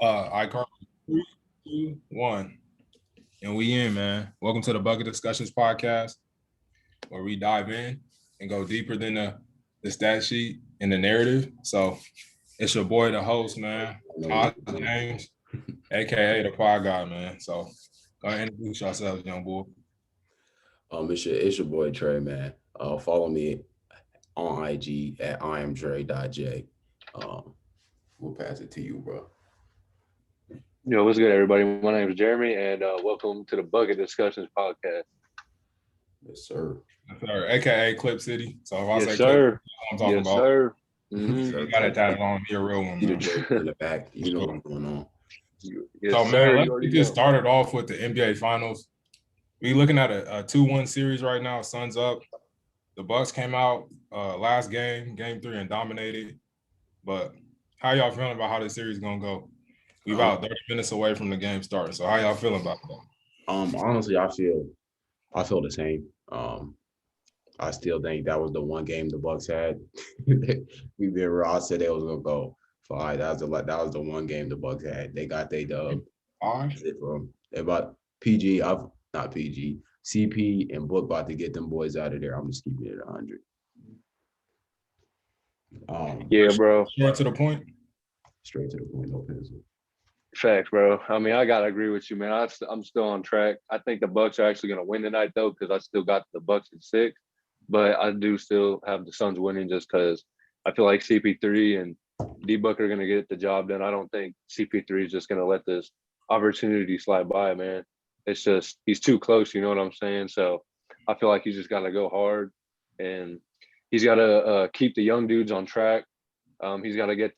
I call 3, 2, 1, and we in, man. Welcome to the Bucket Discussions podcast, where we dive in and go deeper than the stat sheet and the narrative. So it's your boy, the host, man, Todd James, aka the Pod Guy, man. So go ahead and introduce yourselves, young boy. It's your boy Trey, man. Follow me on IG at IamDre.j. We'll pass it to you, bro. Yo, what's good, everybody? My name is Jeremy, and welcome to the Bucket Discussions podcast. Yes, sir. AKA Clip City. So if I Yes, say sir. Clip, I'm talking Yes, about. sir. You got to tap it on. Be a real one, You the man. Drake in the back. You know what's going on. Yes, So, sir. man, let's get this started off with the NBA Finals. We looking at a 2-1 series right now. Suns up. The Bucks came out last game 3, and dominated. But how y'all feeling about how this series gonna go? We about 30 minutes away from the game starting. So how y'all feeling about that? Honestly, I feel the same. I still think that was the one game the Bucks had. We've been real. I said they was gonna go 5. That was the one game the Bucks had. They got they dub. That's it from about PG. I've not PG. CP and Book about to get them boys out of there. I'm just keeping it 100. Yeah, bro. Straight to the point. Straight to the point, no pencil. Facts, bro. I mean, I gotta agree with you, man. I'm still on track. I think the Bucks are actually gonna win tonight, though, because I still got the Bucks at 6. But I do still have the Suns winning just because I feel like CP3 and D-Book are gonna get the job done. I don't think CP3 is just gonna let this opportunity slide by, man. It's just he's too close. You know what I'm saying? So I feel like he's just got to go hard, and he's got to keep the young dudes on track. He's got to get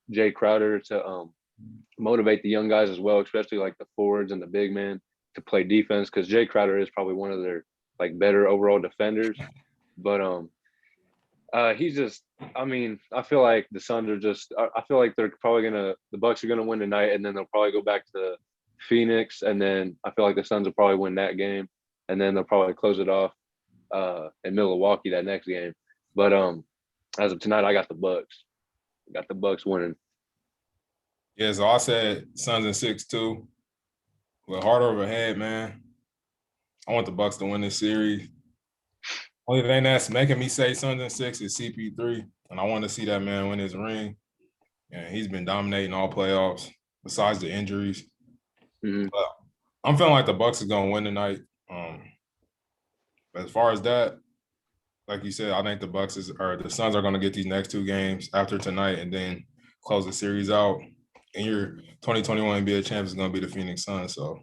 Jay Crowder to motivate the young guys as well, especially like the forwards and the big men to play defense, because Jay Crowder is probably one of their like better overall defenders. But he's just, I mean, I feel like the Suns are just, I feel like they're probably the Bucks are gonna win tonight, and then they'll probably go back to Phoenix, and then I feel like the Suns will probably win that game, and then they'll probably close it off in Milwaukee that next game. But as of tonight, I got the Bucks. I got the Bucks winning. Yeah, so I said Suns in 6 too. With heart over head, man. I want the Bucks to win this series. Only thing that's making me say Suns in 6 is CP3, and I want to see that man win his ring. And he's been dominating all playoffs, besides the injuries. Mm-hmm. But I'm feeling like the Bucks is gonna win tonight. But as far as that, like you said, I think the Suns are gonna get these next 2 games after tonight, and then close the series out. And your 2021 NBA champs is gonna be the Phoenix Suns. So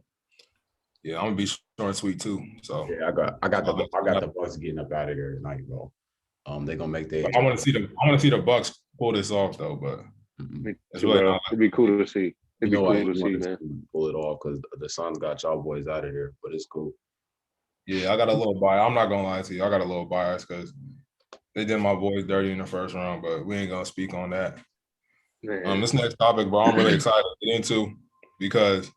yeah, I'm gonna be short and sweet too. So yeah, I got the Bucks getting up out of there tonight, bro. They're gonna make their. I want to see the Bucks pull this off though, but it's really not. It'd be cool to see. It'd be cool to see, man. Pull it off because the Suns got y'all boys out of there, but it's cool. Yeah, I got a little bias. I'm not gonna lie to you. I got a little bias because they did my boys dirty in the first round, but we ain't gonna speak on that. This next topic, bro, I'm really excited to get into because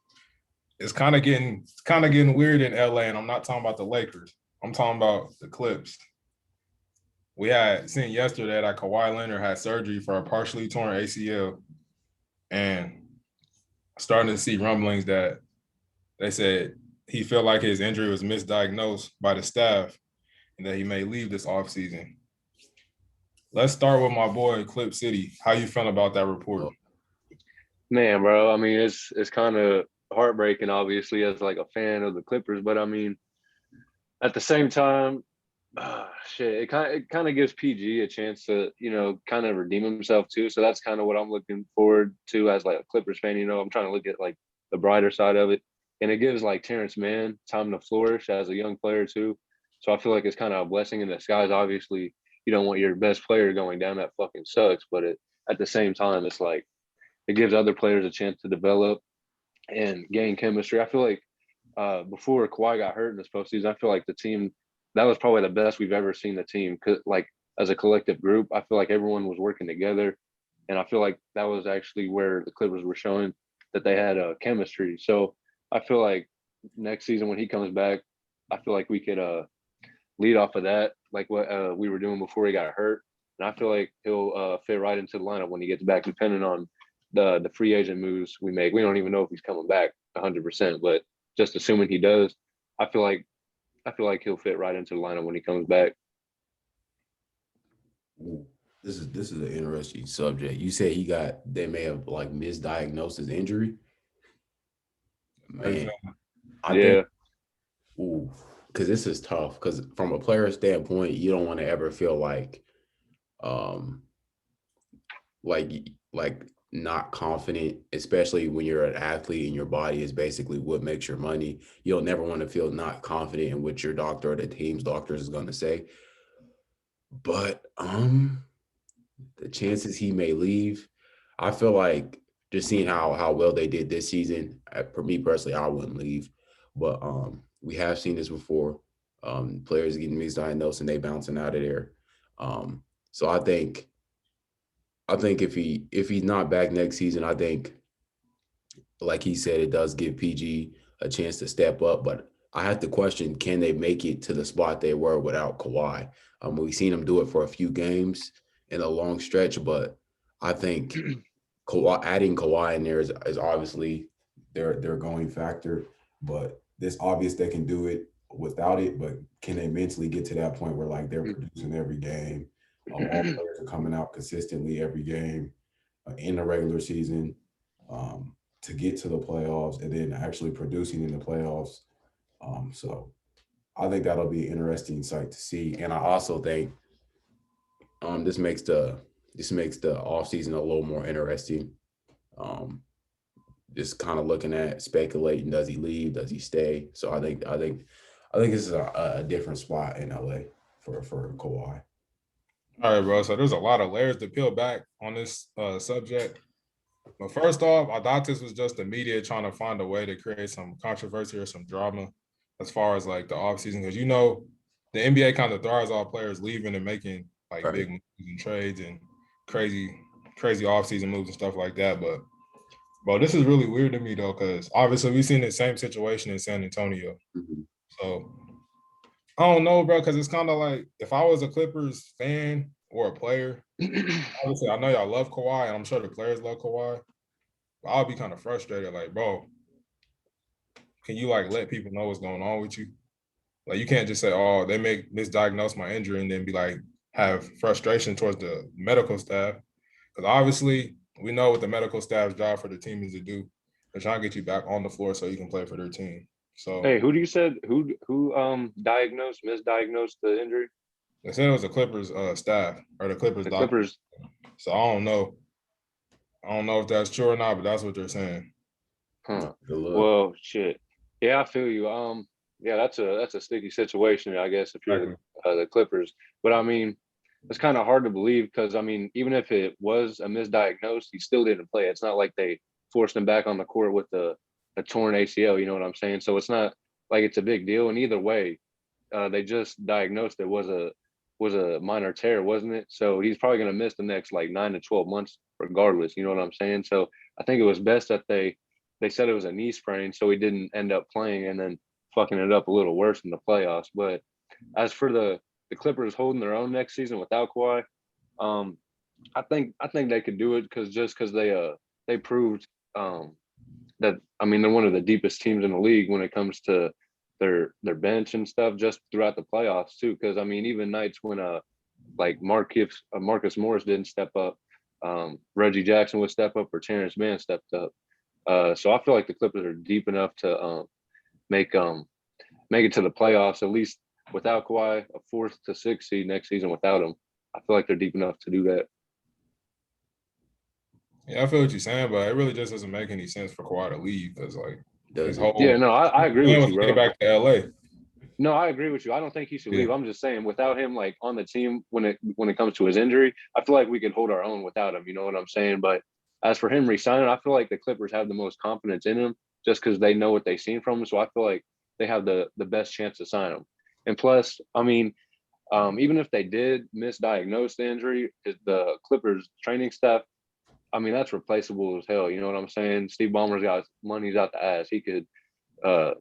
it's kind of getting weird in LA, and I'm not talking about the Lakers. I'm talking about the Clips. We had seen yesterday that Kawhi Leonard had surgery for a partially torn ACL, and starting to see rumblings that they said he felt like his injury was misdiagnosed by the staff and that he may leave this offseason. Let's start with my boy, Clip City. How you feeling about that report? Man, bro, I mean, it's kind of heartbreaking, obviously, as like a fan of the Clippers, but I mean, at the same time, it kind of gives PG a chance to, kind of redeem himself too. So that's kind of what I'm looking forward to as like a Clippers fan. I'm trying to look at like the brighter side of it, and it gives like Terrence Mann time to flourish as a young player too. So I feel like it's kind of a blessing in disguise. Obviously, you don't want your best player going down. That fucking sucks. But at the same time, it's like it gives other players a chance to develop and gain chemistry. I feel like before Kawhi got hurt in this postseason, I feel like the team, that was probably the best we've ever seen the team. Like as a collective group, I feel like everyone was working together, and I feel like that was actually where the Clippers were showing that they had chemistry. So I feel like next season when he comes back, I feel like we could lead off of that, like what we were doing before he got hurt. And I feel like he'll fit right into the lineup when he gets back, depending on the free agent moves we make. We don't even know if he's coming back 100%, but just assuming he does, I feel like he'll fit right into the lineup when he comes back. Ooh, this is an interesting subject. You said they may have like misdiagnosed his injury. Man, I think, ooh, because this is tough. Because from a player standpoint, you don't want to ever feel like like not confident, especially when you're an athlete and your body is basically what makes your money. You'll never want to feel not confident in what your doctor or the team's doctor is going to say. But the chances he may leave, I feel like just seeing how well they did this season, for me personally, I wouldn't leave. But we have seen this before. Players getting misdiagnosed and they bouncing out of there. So I think if he's not back next season, I think, like he said, it does give PG a chance to step up. But I have to question, can they make it to the spot they were without Kawhi? We've seen them do it for a few games in a long stretch, but I think adding Kawhi in there is obviously their going factor. But it's obvious they can do it without it. But can they mentally get to that point where like they're producing every game? All players are coming out consistently every game in the regular season to get to the playoffs and then actually producing in the playoffs. So I think that'll be an interesting sight to see. And I also think this makes the offseason a little more interesting. Just kind of looking at speculating, does he leave? Does he stay? So I think this is a different spot in LA for Kawhi. All right, bro. So there's a lot of layers to peel back on this subject. But first off, I thought this was just the media trying to find a way to create some controversy or some drama as far as like the offseason. Because, the NBA kind of thrives off players leaving and making like big moves and trades and crazy offseason moves and stuff like that. But, bro, this is really weird to me, though, because obviously we've seen the same situation in San Antonio. Mm-hmm. So I don't know, bro, because it's kind of like if I was a Clippers fan or a player, obviously I know y'all love Kawhi, and I'm sure the players love Kawhi, but I'll be kind of frustrated. Like, bro, can you like let people know what's going on with you? Like, you can't just say, "Oh, they misdiagnose my injury," and then be like have frustration towards the medical staff, because obviously we know what the medical staff's job for the team is to do. They're trying to get you back on the floor so you can play for their team. So, hey, who misdiagnosed the injury? they said it was the Clippers staff or the Clippers doctor. Clippers. So I don't know. I don't know if that's true or not, but that's what they're saying. Huh. Well, shit. Yeah, I feel you. Yeah, that's a sticky situation, I guess, if you're the Clippers. But I mean, it's kind of hard to believe because I mean, even if it was a misdiagnosed, he still didn't play. It's not like they forced him back on the court with a torn ACL. You know what I'm saying? So it's not like it's a big deal. And either way, they just diagnosed it was a minor tear, wasn't it? So he's probably going to miss the next like 9 to 12 months regardless. You know what I'm saying? So I think it was best that they said it was a knee sprain, so he didn't end up playing and then fucking it up a little worse in the playoffs. But as for the Clippers holding their own next season without Kawhi, I think they could do it because they proved that, I mean, they're one of the deepest teams in the league when it comes to their bench and stuff just throughout the playoffs too. Because I mean, even nights when like Marcus Morris didn't step up, Reggie Jackson would step up or Terrence Mann stepped up. So I feel like the Clippers are deep enough to make it to the playoffs, at least without Kawhi, a 4th to 6th seed next season without him. I feel like they're deep enough to do that. Yeah, I feel what you're saying, but it really just doesn't make any sense for Kawhi to leave because like his whole I agree with you, bro. Get back to LA. No, I agree with you. I don't think he should leave. I'm just saying, without him like on the team when it comes to his injury, I feel like we could hold our own without him. You know what I'm saying? But as for him resigning, I feel like the Clippers have the most confidence in him just because they know what they've seen from him. So I feel like they have the best chance to sign him. And plus, I mean, even if they did misdiagnose the injury, the Clippers training staff, I mean, that's replaceable as hell. You know what I'm saying? Steve Ballmer's got money's out the ass. He could hire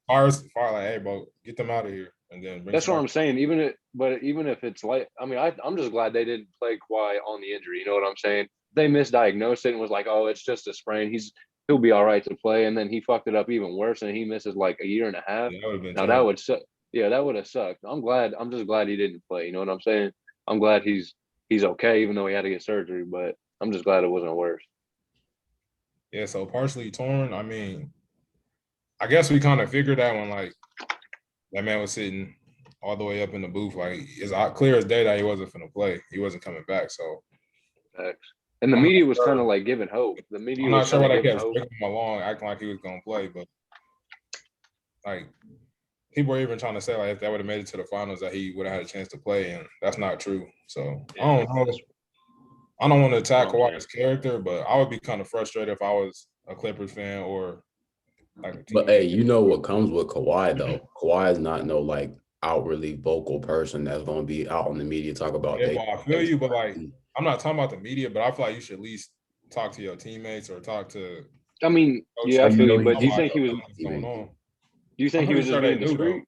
fire like, hey, bro, get them out of here, and then that's what I'm saying. Even if it's like, I mean, I'm just glad they didn't play Kawhi on the injury. You know what I'm saying? they misdiagnosed it and was like, oh, it's just a sprain. He'll be all right to play. And then he fucked it up even worse, and he misses like a year and a half. Yeah, that would have been Now tough. that would suck. Yeah, that would have sucked. I'm just glad he didn't play. You know what I'm saying? I'm glad he's okay, even though he had to get surgery. But I'm just glad it wasn't worse. Yeah, so partially torn. I mean, I guess we kind of figured that when like that man was sitting all the way up in the booth, like it's clear as day that he wasn't finna play. He wasn't coming back. So Facts. And the I'm not media was kind sure. of like giving hope. The media I'm was not sure kind why of they giving kept hope. stringing him along, acting like he was gonna play, but like people were even trying to say like if that would have made it to the finals that he would have had a chance to play, and that's not true. So I don't know. I don't want to attack Kawhi's character, but I would be kind of frustrated if I was a Clippers fan or like a But teammate. hey, you know what comes with Kawhi though? Kawhi is not no like outwardly vocal person that's going to be out in the media talk about Yeah, well, I feel you, but like I'm not talking about the media, but I feel like you should at least talk to your teammates or talk to. I mean, yeah, I feel you. But do you think he was? What's going on? Do you think I'm he was pretty just sure they being knew though. discreet?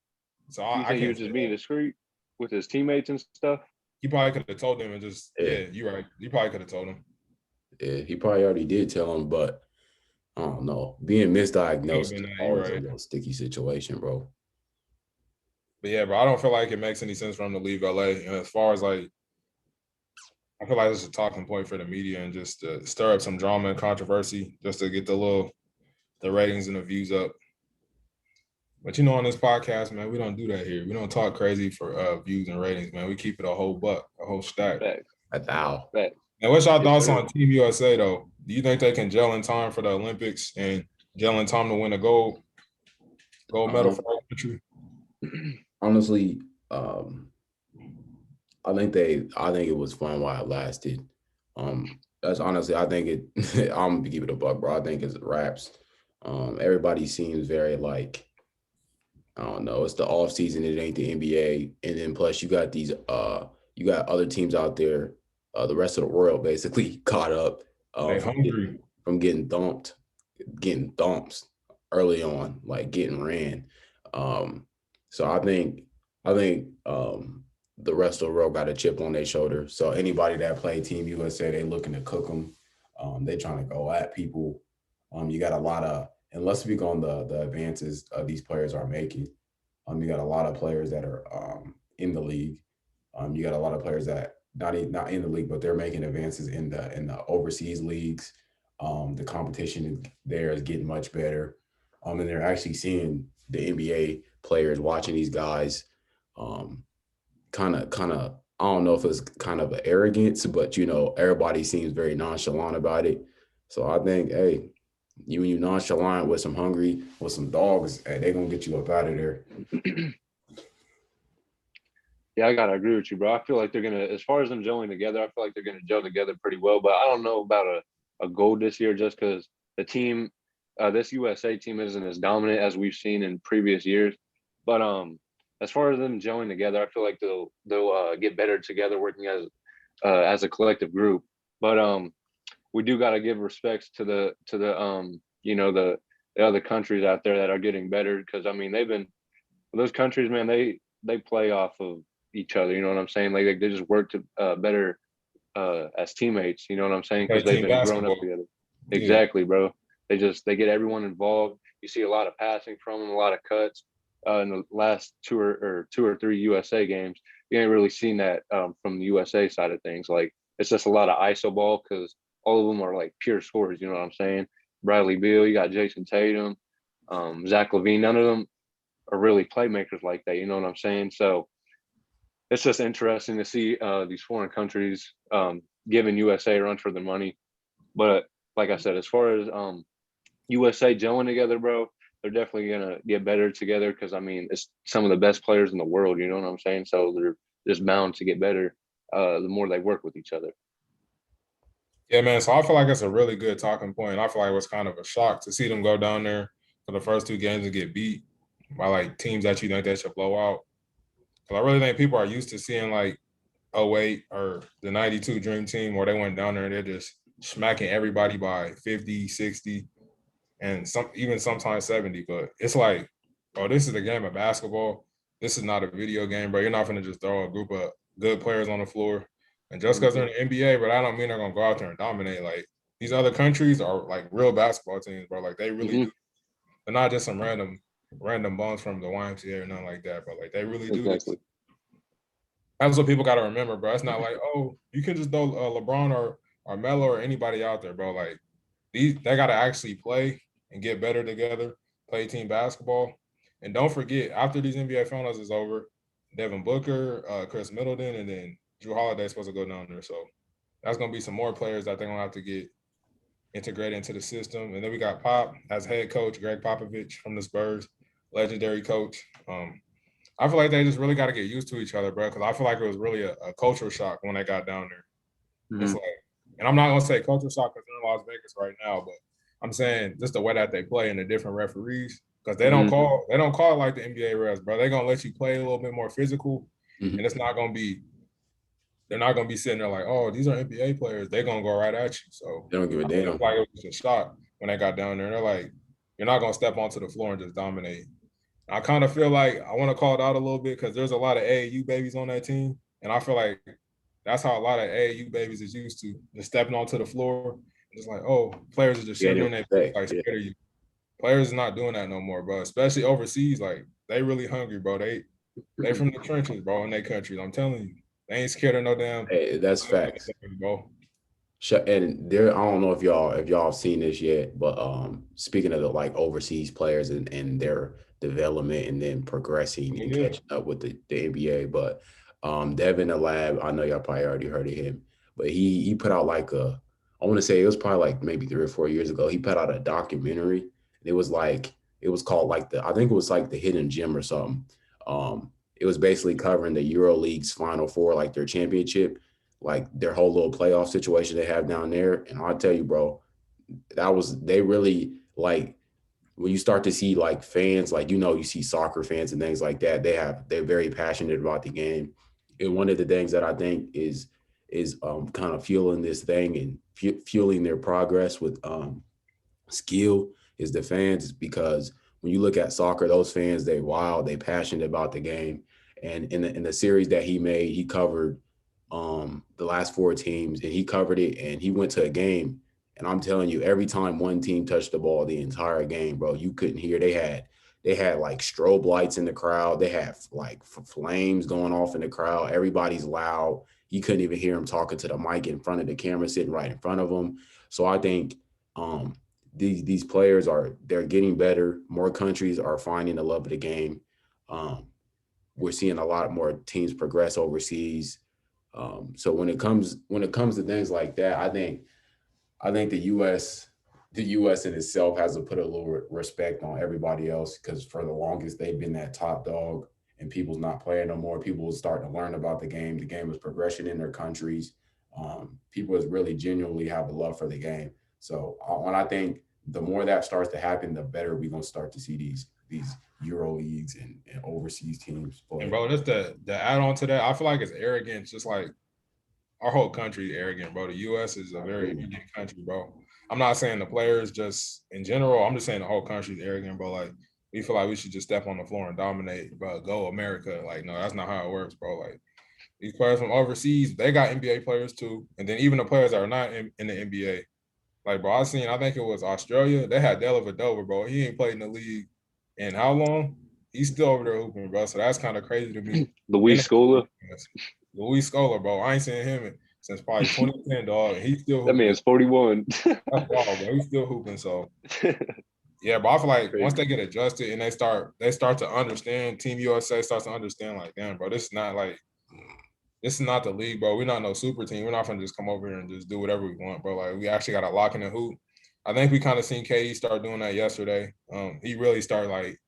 So Do you I think he can't was say just being that. discreet with his teammates and stuff? He probably could have told them and just you're right. You probably could have told him. Yeah, he probably already did tell him, but I don't know. Being misdiagnosed is always a little sticky situation, bro. But yeah, bro, I don't feel like it makes any sense for him to leave LA. And as far as like, I feel like this is a talking point for the media and just to stir up some drama and controversy just to get the ratings and the views up. But you know, on this podcast, man, we don't do that here. We don't talk crazy for views and ratings, man. We keep it a whole buck, a whole stack. Facts. A thou. Facts. And what's your thoughts on Team USA though? Do you think they can gel in time for the Olympics and gel in time to win a gold medal for our country? Honestly, I think it was fun while it lasted. That's honestly, I think it. I'm gonna keep it a buck, bro. I think it's raps. Everybody seems very like, I don't know. It's the off season. It ain't the NBA, and then plus you got these. You got other teams out there. The rest of the world basically caught up from getting thumped early on, like getting ran. So I think the rest of the world got a chip on their shoulder. So anybody that played Team USA, they looking to cook them. They trying to go at people. You got a lot of, and let's speak on the advances these players are making. You got a lot of players that are in the league. You got a lot of players that not in the league, but they're making advances in the overseas leagues. The competition there is getting much better. And they're actually seeing the NBA players watching these guys kind of I don't know if it's kind of an arrogance, but you know, everybody seems very nonchalant about it. So I think, hey, when you nonchalant with some dogs, hey, they're gonna get you up out of there. Yeah, I gotta agree with you, bro. I feel like they're gonna, as far as them gelling together, I feel like they're gonna gel together pretty well. But I don't know about a gold this year, just because the team, this USA team isn't as dominant as we've seen in previous years. But as far as them gelling together, I feel like they'll get better together, working as a collective group. But we do gotta give respects to the you know, the other countries out there that are getting better, because I mean those countries, man, they play off of each other. You know what I'm saying? Like they just work to better as teammates. You know what I'm saying? Because they've been growing up together. Yeah. Exactly, bro. They get everyone involved. You see a lot of passing from them, a lot of cuts. In the last two or three USA games, you ain't really seen that from the USA side of things. Like it's just a lot of ISO ball because all of them are like pure scorers. You know what I'm saying? Bradley Beal, you got Jason Tatum, Zach LaVine. None of them are really playmakers like that. You know what I'm saying? So it's just interesting to see these foreign countries giving USA a run for their money. But like I said, as far as USA gelling together, bro, they're definitely gonna get better together because I mean it's some of the best players in the world. You know what I'm saying? So they're just bound to get better the more they work with each other. Yeah, man. So I feel like it's a really good talking point. I feel like it was kind of a shock to see them go down there for the first two games and get beat by like teams that you think they should blow out. Because I really think people are used to seeing like 08 or the 92 Dream Team where they went down there and they're just smacking everybody by 50, 60, and even sometimes 70. But it's like, bro, this is a game of basketball. This is not a video game, bro. You're not going to just throw a group of good players on the floor And just because they're in the NBA, but I don't mean they're gonna go out there and dominate. Like these other countries are like real basketball teams, bro. Like they really do. They're not just some random bums from the YMCA or nothing like that, but like they really do this. That's what people got to remember, bro. It's not like, oh, you can just throw LeBron or Melo or anybody out there, bro. Like they got to actually play and get better together, play team basketball. And don't forget, after these NBA finals is over, Devin Booker, Chris Middleton, and then Drew Holiday is supposed to go down there. So that's going to be some more players that they're going to have to get integrated into the system. And then we got Pop as head coach, Greg Popovich from the Spurs, legendary coach. I feel like they just really got to get used to each other, bro, because I feel like it was really a cultural shock when they got down there. It's like, and I'm not going to say cultural shock because they're in Las Vegas right now, but I'm saying just the way that they play and the different referees, because they don't call it like the NBA refs, bro. They're going to let you play a little bit more physical, and it's not going to be they're not gonna be sitting there like, oh, these are NBA players. They're gonna go right at you. So they don't give a damn. Like it was a shock when they got down there. And they're like, you're not gonna step onto the floor and just dominate. I kind of feel like I want to call it out a little bit because there's a lot of AAU babies on that team, and I feel like that's how a lot of AAU babies is used to just stepping onto the floor. It's like, oh, players are just sitting on their like scared of you. Players are not doing that no more, bro. Especially overseas, like they really hungry, bro. They from the trenches, bro, in their countries. I'm telling you. They ain't scared of no damn. Hey, that's facts, bro. And there, I don't know if y'all have seen this yet, but speaking of the like overseas players and their development and then progressing and catching up with the NBA, but Devin the Lab, I know y'all probably already heard of him, but he put out like I want to say it was probably like maybe 3 or 4 years ago. He put out a documentary. It was called like I think it was like the Hidden Gem or something. It was basically covering the EuroLeague's Final Four, like their championship, like their whole little playoff situation they have down there. And I'll tell you, bro, they really like when you start to see like fans, like, you see soccer fans and things like that, they're very passionate about the game. And one of the things that I think is kind of fueling this thing and fueling their progress with skill is the fans, because when you look at soccer, those fans, they wild, they passionate about the game. And in the series that he made, he covered the last 4 teams, and he covered it, and he went to a game. And I'm telling you, every time one team touched the ball the entire game, bro, you couldn't hear. They had like strobe lights in the crowd. They had like flames going off in the crowd. Everybody's loud. You couldn't even hear him talking to the mic in front of the camera, sitting right in front of them. So I think these players they're getting better. More countries are finding the love of the game. We're seeing a lot more teams progress overseas. So when it comes to things like that, I think the U.S. in itself has to put a little respect on everybody else, because for the longest they've been that top dog, and people's not playing no more. People are starting to learn about the game. The game is progression in their countries. People is really genuinely have a love for the game. So when I think the more that starts to happen, the better we're gonna start to see these Euro leagues and overseas teams play. And bro, just the add on to that, I feel like it's arrogant. Just like our whole country is arrogant, bro. The U.S. is a very arrogant country, bro. I'm not saying the players just in general. I'm just saying the whole country is arrogant, bro. Like we feel like we should just step on the floor and dominate, bro. Go America. Like no, that's not how it works, bro. Like these players from overseas, they got NBA players too, and then even the players that are not in the NBA. Like, bro, I think it was Australia. They had Dellavedova, bro. He ain't played in the league in how long? He's still over there hooping, bro. So that's kind of crazy to me. Luis Scola, bro. I ain't seen him since probably 2010, dog. And he's still hooping. That man's 41. That's wild, bro. He's still hooping. So yeah, but I feel like once they get adjusted and they start to understand, Team USA starts to understand, like, damn, bro, this is not the league, bro. We're not no super team. We're not gonna just come over here and just do whatever we want, bro. Like we actually got to lock in the hoop. I think we kind of seen KD start doing that yesterday. He really started like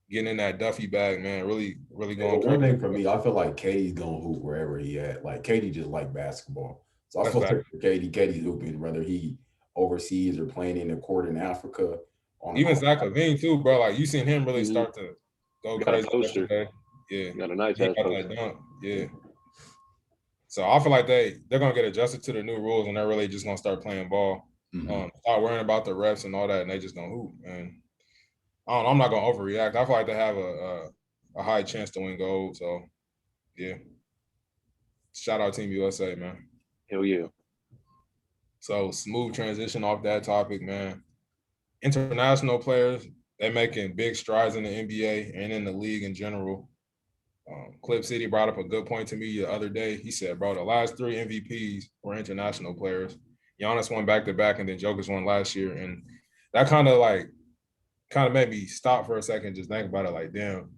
getting in that Duffy bag, man. Really going. One thing for me, I feel like KD's gonna hoop wherever he at. Like KD just like basketball, so I feel like KD's hooping whether he overseas or playing in the court in Africa. Even Zach LaVine too, bro. Like you seen him really start to go crazy yesterday. Yeah, got a nice poster. Dunk. Yeah. So I feel like they're gonna get adjusted to the new rules, and they're really just gonna start playing ball. Start worrying about the refs and all that, and they just gonna hoop. And I don't know, I'm not gonna overreact. I feel like they have a high chance to win gold. So yeah. Shout out Team USA, man. Hell yeah. So smooth transition off that topic, man. International players, they're making big strides in the NBA and in the league in general. Clip City brought up a good point to me the other day. He said, bro, the last 3 MVPs were international players. Giannis won back-to-back, and then Jokic won last year. And that kind of made me stop for a second, just think about it like, damn,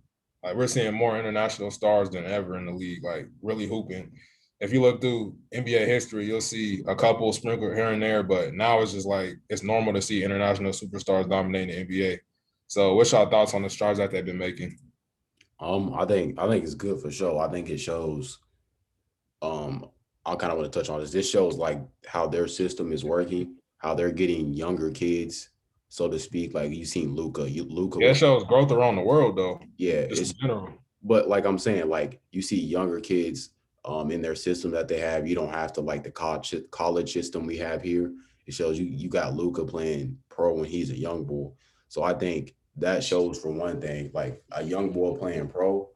like we're seeing more international stars than ever in the league, like really hooping. If you look through NBA history, you'll see a couple sprinkled here and there, but now it's just like it's normal to see international superstars dominating the NBA. So what's your thoughts on the strides that they've been making? I think it's good for sure. I think it shows. I kind of want to touch on this. This shows like how their system is working, how they're getting younger kids, so to speak. Like you seen Luca. Luca. Yeah, it shows growth around the world though. Yeah, just it's in general. But like I'm saying, like you see younger kids in their system that they have. You don't have to like the college system we have here. It shows you got Luca playing pro when he's a young boy. So I think that shows for one thing, like a young boy playing pro.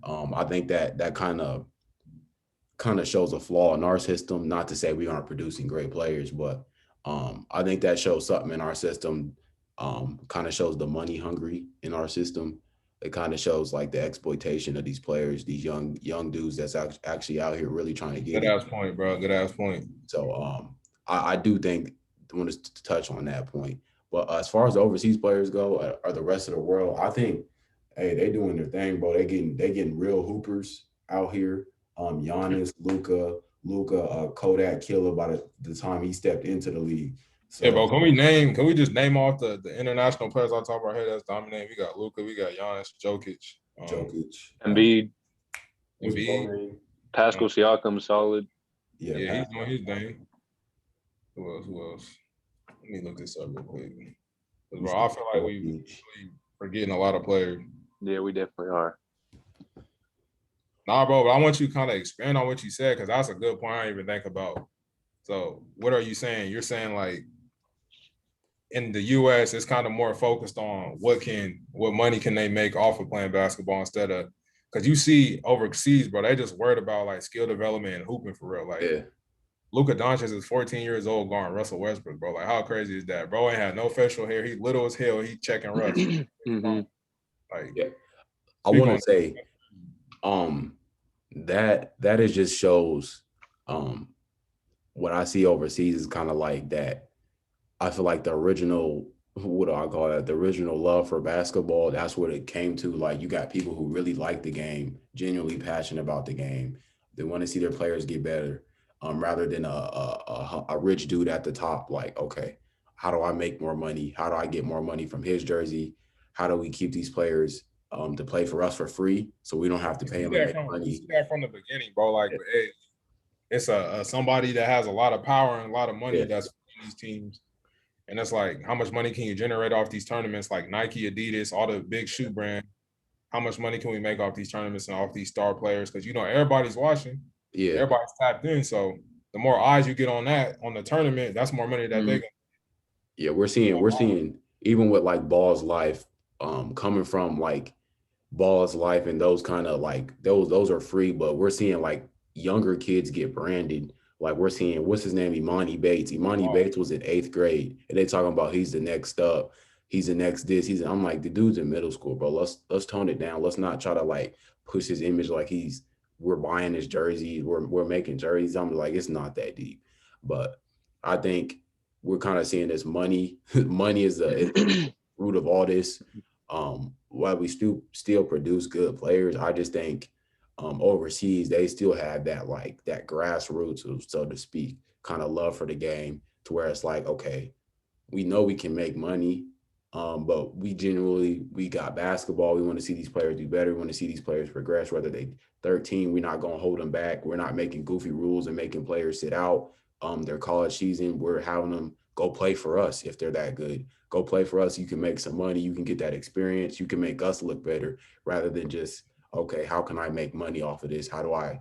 I think that kind of shows a flaw in our system. Not to say we aren't producing great players, but I think that shows something in our system. Kind of shows the money hungry in our system. It kind of shows like the exploitation of these players, these young dudes that's actually out here really trying to get Good ass point, bro. Good ass point. So I do think I want to touch on that point. But as far as the overseas players go, or the rest of the world, I think, hey, they doing their thing, bro. They getting real hoopers out here. Giannis, Luca, Kodak Killer by the time he stepped into the league. So, yeah, bro. Can we just name off the international players on top of our head that's dominating? We got Luca, we got Giannis, Jokic, Embiid, Pascal um, Siakam, solid. Yeah, he's doing his thing. Who else? Let me look this up real quick. Bro, I feel like we really forgetting a lot of players. Yeah, we definitely are. Nah, bro, but I want you to kind of expand on what you said because that's a good point I didn't even think about. So, what are you saying? You're saying like in the U.S., it's kind of more focused on what money can they make off of playing basketball instead of because you see overseas, bro, they just worried about like skill development and hooping for real. Like, yeah. Luka Doncic is 14 years old, guarding Russell Westbrook, bro. Like, how crazy is that? Bro ain't had no facial hair. He little as hell. He checking Russ. Mm-hmm. Like, yeah. I want to say, that is just shows, what I see overseas is kind of like that. I feel like the original, what do I call that? The original love for basketball. That's what it came to. Like, you got people who really like the game, genuinely passionate about the game. They want to see their players get better. Rather than a rich dude at the top, like, okay, how do I make more money? How do I get more money from his jersey? How do we keep these players to play for us for free so we don't have to pay them money? You see that from the beginning, bro. Like, hey, it's somebody that has a lot of power and a lot of money that's in these teams. And it's like, how much money can you generate off these tournaments? Like Nike, Adidas, all the big shoe brands. How much money can we make off these tournaments and off these star players? Because, everybody's watching. Yeah, everybody's tapped in. So the more eyes you get on the tournament, that's more money that they can. Yeah, we're seeing even with like Ball's Life, coming from like Ball's Life and those kind of like those are free, but we're seeing like younger kids get branded. Like we're seeing, what's his name? Imani Bates. Bates was in 8th grade, and they talking about he's the next up. He's the next this. I'm like, the dude's in middle school, bro. Let's tone it down. Let's not try to like push his image like we're buying his jerseys, we're making jerseys. I'm like, it's not that deep. But I think we're kind of seeing this money. Money is the root of all this. While we still produce good players, I just think overseas they still have that grassroots, so to speak, kind of love for the game, to where it's like, okay, we know we can make money. But we got basketball. We want to see these players do better. We want to see these players progress, whether they 13, we're not going to hold them back. We're not making goofy rules and making players sit out their college season. We're having them go play for us if they're that good. Go play for us. You can make some money. You can get that experience. You can make us look better rather than just, okay, how can I make money off of this? How do I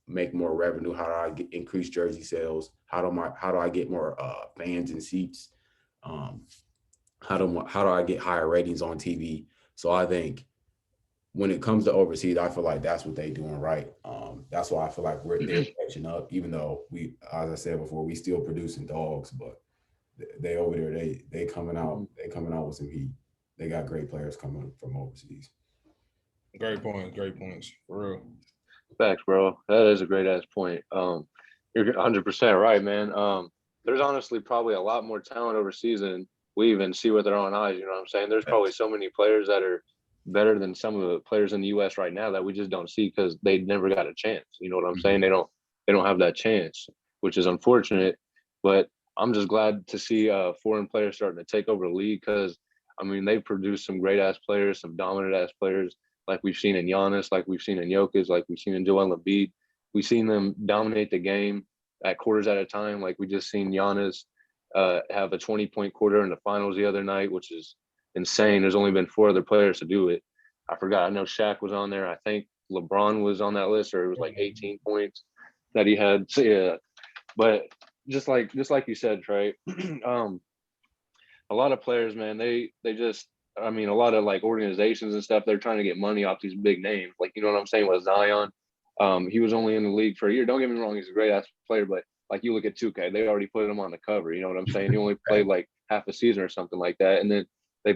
make more revenue? How do I increase jersey sales? How do I get more fans and seats? How do I get higher ratings on TV? So I think when it comes to overseas, I feel like that's what they doing right. That's why I feel like they're catching up, even though we, as I said before, we still producing dogs, but they over there, they coming out, they coming out with some heat. They got great players coming from overseas. Great points, for real. Facts, bro. That is a great ass point. You're 100% right, man. There's honestly probably a lot more talent overseas than we even see with our own eyes. You know what I'm saying? There's probably so many players that are better than some of the players in the U.S. right now that we just don't see because they never got a chance. You know what I'm saying? They don't have that chance, which is unfortunate. But I'm just glad to see foreign players starting to take over the league because I mean they've produced some great ass players, some dominant ass players like we've seen in Giannis, like we've seen in Jokic, like we've seen in Joel Embiid. We've seen them dominate the game at quarters at a time. Like we just seen Giannis have a 20-point quarter in the finals the other night, which is insane. There's only been 4 other players to do it. I forgot. I know Shaq was on there. I think LeBron was on that list, or it was like 18 points that he had. So yeah, but just like you said, Trey, a lot of players, man, they just, I mean, a lot of like organizations and stuff, they're trying to get money off these big names. Like, you know what I'm saying with Zion. He was only in the league for a year. Don't get me wrong, he's a great ass player, but like you look at 2K, they already put him on the cover. You know what I'm saying? He only played like half a season or something like that. And then they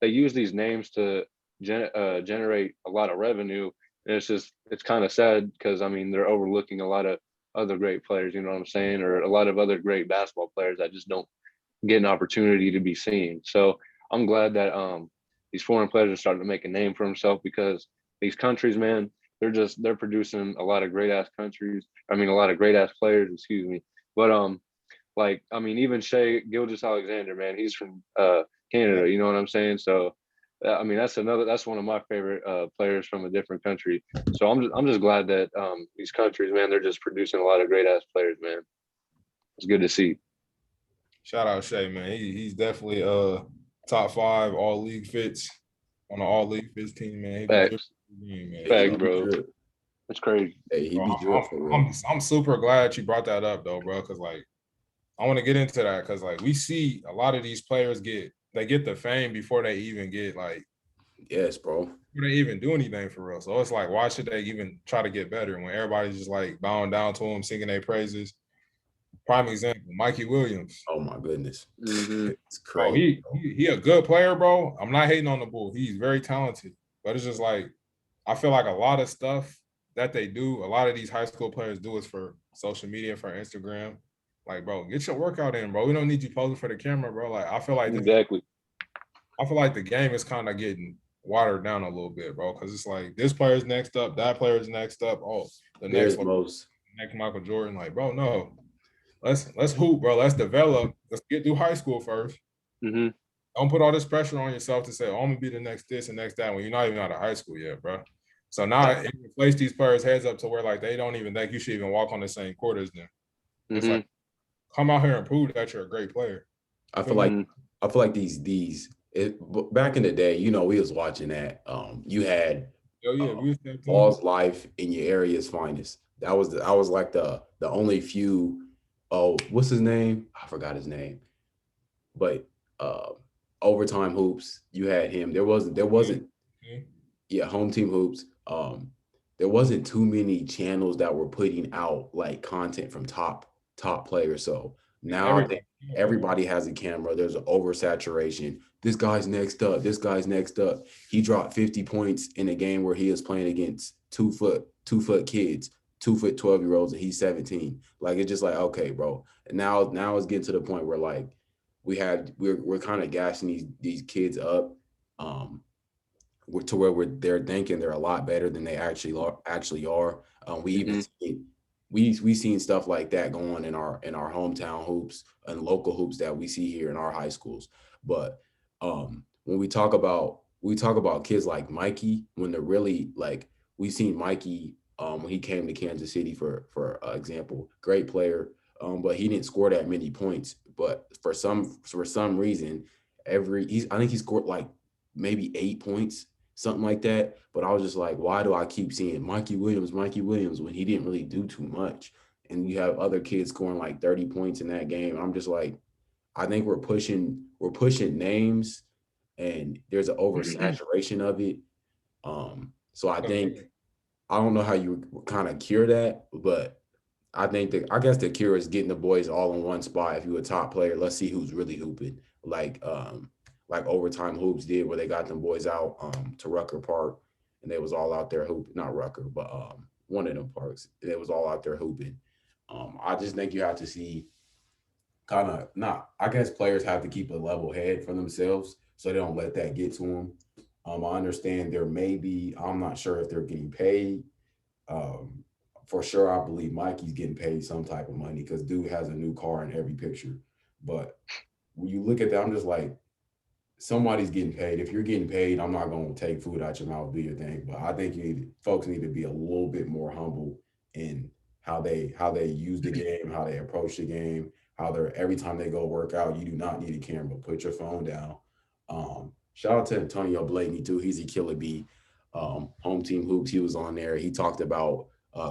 use these names to generate a lot of revenue. And it's kind of sad because I mean, they're overlooking a lot of other great players, you know what I'm saying? Or a lot of other great basketball players that just don't get an opportunity to be seen. So I'm glad that these foreign players are starting to make a name for themselves because these countries, man, they're producing a lot of great ass countries. I mean, a lot of great ass players, excuse me. But like I mean, even Shea Gilgeous-Alexander, man, he's from Canada. You know what I'm saying? So I mean, that's one of my favorite players from a different country. So I'm just glad that these countries, man, they're just producing a lot of great ass players, man. It's good to see. Shout out Shea, man. He's definitely top 5 all league fits on the all league fits team, man. Facts. Man. Facts, bro. It's crazy. Hey, he be good for real. I'm super glad you brought that up though, bro, because like I want to get into that because like we see a lot of these players get the fame before they even get like yes, bro. Before they even do anything for real. So it's like, why should they even try to get better when everybody's just like bowing down to them, singing their praises? Prime example, Mikey Williams. Oh my goodness, it's crazy. Oh, he a good player, bro. I'm not hating on the bull. He's very talented, but it's just like I feel like a lot of stuff that they do, a lot of these high school players do is for social media, for Instagram. Like, bro, get your workout in, bro. We don't need you posing for the camera, bro. Like, I feel like exactly. I feel like the game is kind of getting watered down a little bit, bro. Because it's like this player's next up, that player's next up. Oh, the next Michael Jordan. Like, bro, no. Let's hoop, bro. Let's develop. Let's get through high school first. Mm-hmm. Don't put all this pressure on yourself to say, oh, I'm gonna be the next this and next that when you're not even out of high school yet, bro. So now it inflates these players' heads up to where like they don't even think you should even walk on the same court as them. Mm-hmm. It's like come out here and prove that you're a great player. I feel like these back in the day, you know, we was watching that. You had Ball's Life in your area's finest. That was like the only few. Oh, what's his name? I forgot his name. But Overtime Hoops, you had him. There wasn't Home Team Hoops. There wasn't too many channels that were putting out like content from top players. So now everybody has a camera. There's an oversaturation. This guy's next up. He dropped 50 points in a game where he is playing against 2 foot kids. 2 foot 12-year-olds and he's 17. Like it's just like, okay, bro. And now it's getting to the point where like we're kind of gassing these kids up to where they're thinking they're a lot better than they actually are. We even we seen stuff like that go on in our hometown hoops and local hoops that we see here in our high schools. But when we talk about kids like Mikey, when they're really like we seen Mikey when he came to Kansas City for example, great player, but he didn't score that many points. But for some reason, I think he scored like maybe 8 points, something like that. But I was just like, why do I keep seeing Mikey Williams when he didn't really do too much? And you have other kids scoring like 30 points in that game. I'm just like, I think we're pushing names, and there's an oversaturation of it. So I think I don't know how you kind of cure that, but I guess the cure is getting the boys all in one spot. If you're a top player, let's see who's really hooping. Like overtime hoops did, where they got them boys out to Rucker Park, and they was all out there hooping. Not Rucker, but one of them parks. They was all out there hooping. I just think you have to see kind of not. I guess players have to keep a level head for themselves so they don't let that get to them. I understand there may be. I'm not sure if they're getting paid. Um, for sure, I believe Mikey's getting paid some type of money because dude has a new car in every picture. But when you look at that, I'm just like, somebody's getting paid. If you're getting paid, I'm not going to take food out your mouth, do your thing. But I think folks need to be a little bit more humble in how they use the game, how they approach the game, how they're every time they go work out. You do not need a camera. Put your phone down. Shout out to Antonio Blaney too. He's a killer bee. Home team hoops. He was on there. He talked about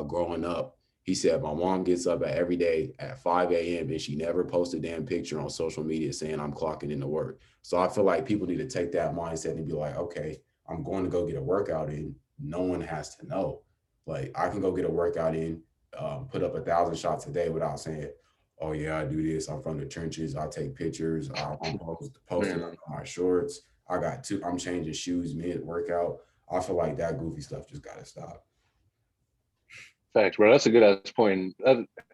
growing up. He said, my mom gets up every day at 5 a.m. and she never posts a damn picture on social media saying I'm clocking into work. So I feel like people need to take that mindset and be like, okay, I'm going to go get a workout in. No one has to know. Like I can go get a workout in, put up 1,000 shots a day without saying, oh yeah, I do this. I'm from the trenches. I take pictures. I'm posting Man, on my shorts. I'm changing shoes mid workout. I feel like that goofy stuff just got to stop. facts, bro. That's a good ass point.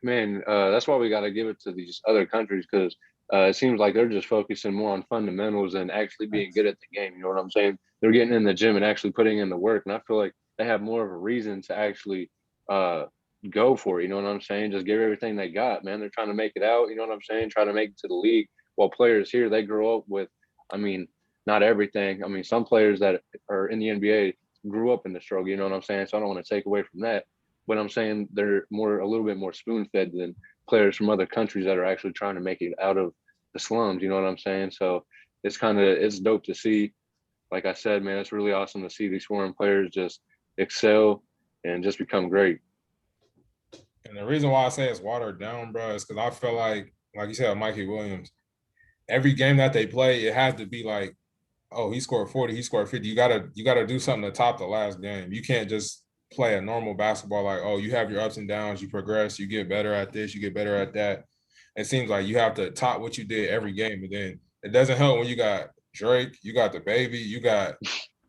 Man, that's why we got to give it to these other countries because it seems like they're just focusing more on fundamentals and actually being good at the game. You know what I'm saying? They're getting in the gym and actually putting in the work, and I feel like they have more of a reason to actually uh, go for it. You know what I'm saying? Just give everything they got, man. They're trying to make it out. You know what I'm saying? Try to make it to the league. While players here, they grow up with, I mean, not everything. I mean, some players that are in the NBA grew up in the struggle. You know what I'm saying? So I don't want to take away from that, but I'm saying they're a little bit more spoon fed than players from other countries that are actually trying to make it out of the slums. You know what I'm saying? So it's dope to see. Like I said, man, it's really awesome to see these foreign players just excel and just become great. And the reason why I say it's watered down, bro, is because I feel like you said, Mikey Williams, every game that they play, it has to be like, oh, he scored 40, he scored 50. You gotta do something to top the last game. You can't just play a normal basketball like, oh, you have your ups and downs, you progress, you get better at this, you get better at that. It seems like you have to top what you did every game. And then it doesn't help when you got Drake, you got the baby, you got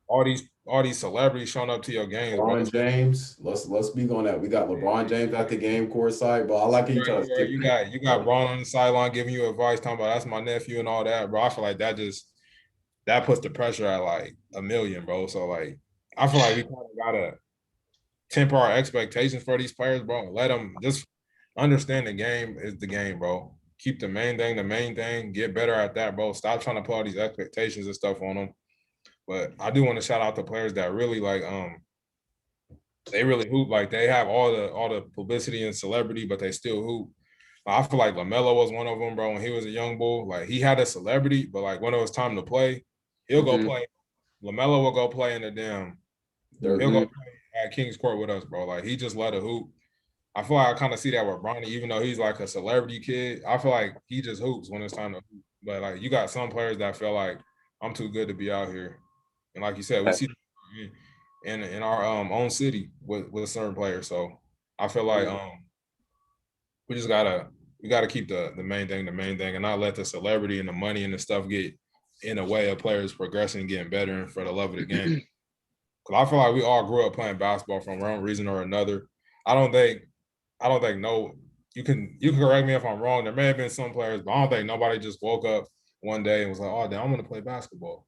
all these celebrities showing up to your games, bro. LeBron James, let's speak on that. We got LeBron James at the game courtside, but I like you tell us. You got Braun on the sideline giving you advice, talking about that's my nephew and all that, bro. I feel like that puts the pressure at like a million, bro. So like I feel like we kind of gotta temper our expectations for these players, bro. Let them just understand the game is the game, bro. Keep the main thing. Get better at that, bro. Stop trying to put all these expectations and stuff on them. But I do want to shout out the players that really like they really hoop. Like they have all the publicity and celebrity, but they still hoop. I feel like LaMelo was one of them, bro. When he was a young bull, like he had a celebrity, but like when it was time to play, he'll go play. LaMelo will go play in the damn. He'll go play at Kings Court with us, bro. Like he just let a hoop. I feel like I kind of see that with Bronny, even though he's like a celebrity kid. I feel like he just hoops when it's time to hoop. But like you got some players that feel like I'm too good to be out here, and like you said, we see in our own city with certain players. So I feel like we just gotta keep the main thing the main thing, and not let the celebrity and the money and the stuff get in the way of players progressing, getting better, and for the love of the game. Because I feel like we all grew up playing basketball for one reason or another. I don't think no. You can correct me if I'm wrong. There may have been some players, but I don't think nobody just woke up one day and was like, "Oh, damn, I'm gonna play basketball.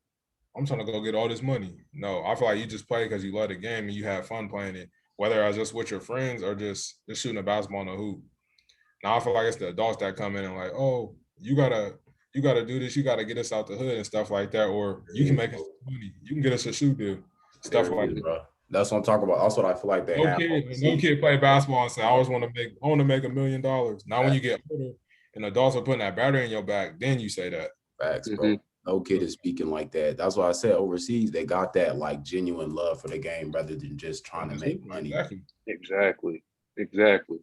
I'm trying to go get all this money." No, I feel like you just play because you love the game and you have fun playing it, whether it's just with your friends or just shooting a basketball in a hoop. Now I feel like it's the adults that come in and like, oh, you gotta do this, you gotta get us out the hood and stuff like that, or you can make us money, you can get us a shoe deal, stuff like that. Bro. That's what I'm talking about. That's what I feel like they have. No kid play basketball and say, I want to make $1 million. Now when you get older and adults are putting that battery in your back, then you say that. Facts, bro. No kid is speaking like that. That's why I said overseas, they got that like genuine love for the game rather than just trying to make money. Exactly.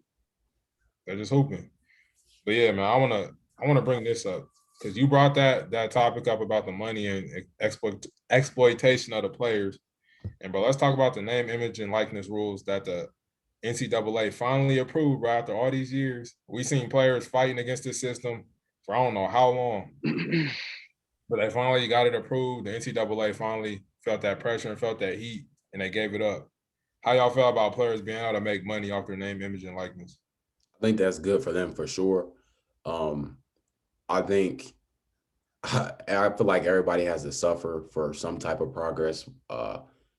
They're just hoping. But yeah, man, I wanna bring this up because you brought that topic up about the money and exploitation of the players. And bro, let's talk about the name, image, and likeness rules that the NCAA finally approved right after all these years. We seen players fighting against this system for I don't know how long, but they finally got it approved. The NCAA finally felt that pressure and felt that heat, and they gave it up. How y'all feel about players being able to make money off their name, image, and likeness? I think that's good for them for sure. I think I feel like everybody has to suffer for some type of progress.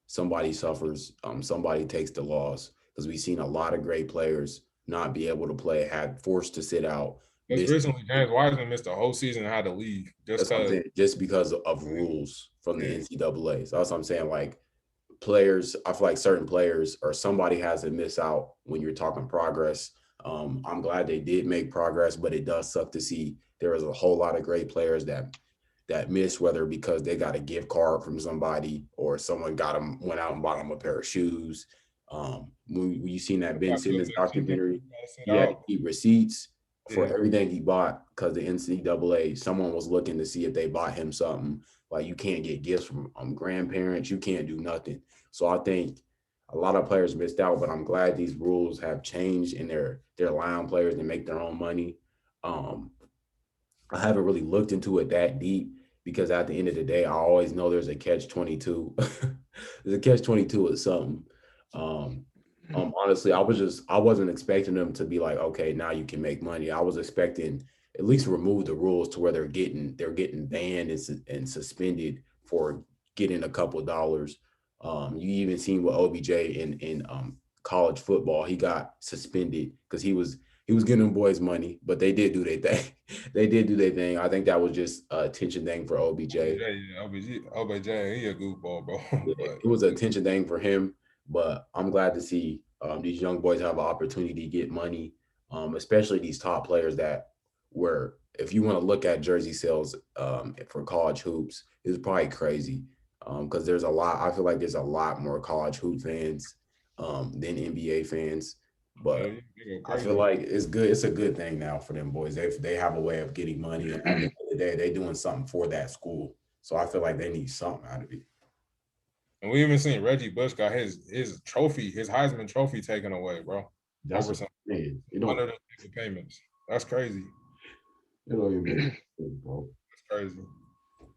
Somebody suffers, somebody takes the loss because we've seen a lot of great players not be able to play, had forced to sit out. Just recently, James Wiseman missed the whole season and had to leave just because of rules from the NCAA. So that's what I'm saying. Like players, I feel like certain players or somebody has to miss out when you're talking progress. I'm glad they did make progress, but it does suck to see there was a whole lot of great players that missed, whether because they got a gift card from somebody or someone went out and bought them a pair of shoes. When you seen that Ben Simmons documentary, he had to keep receipts for everything he bought because the NCAA, someone was looking to see if they bought him something. Like you can't get gifts from grandparents, you can't do nothing. So I think a lot of players missed out, but I'm glad these rules have changed and they're allowing players to make their own money. I haven't really looked into it that deep because at the end of the day, I always know there's a catch-22. There's a catch-22 with something. Honestly, I wasn't expecting them to be like, okay, now you can make money. I was expecting at least remove the rules to where they're getting banned and suspended for getting a couple dollars. You even seen with OBJ in college football, he got suspended because he was getting them boys money, but they did do their thing. They did do their thing. I think that was just a attention thing for OBJ. OBJ, he a goofball, bro. It was an attention thing for him, but I'm glad to see these young boys have an opportunity to get money, especially these top players that were, if you want to look at jersey sales for college hoops, it's probably crazy because there's a lot. I feel like there's a lot more college hoop fans than NBA fans. But I feel like it's good. It's a good thing now for them boys. They have a way of getting money, and at the end of the day, they're doing something for that school. So I feel like they need something out of it. And we even seen Reggie Bush got his trophy, his Heisman trophy taken away, bro. That's over some under the payments. That's crazy. It don't even bro. That's crazy.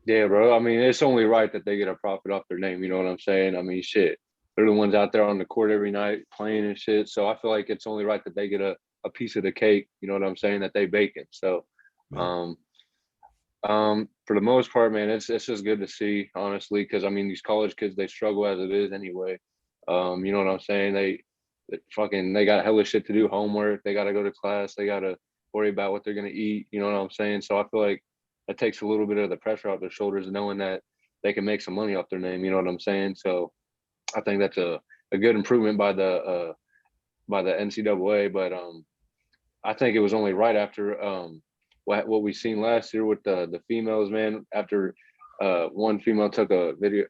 Yeah, bro. I mean, it's only right that they get a profit off their name. You know what I'm saying? I mean, shit. They're the ones out there on the court every night playing and shit. So I feel like it's only right that they get a piece of the cake, you know what I'm saying, that they baking. So for the most part, man, it's just good to see, honestly, because I mean these college kids, they struggle as it is anyway. You know what I'm saying? They got hella shit to do, homework, they gotta go to class, they gotta worry about what they're gonna eat, you know what I'm saying? So I feel like that takes a little bit of the pressure off their shoulders, knowing that they can make some money off their name, you know what I'm saying? So I think that's a good improvement by the NCAA, but I think it was only right after what we seen last year with the females, man. After one female took a video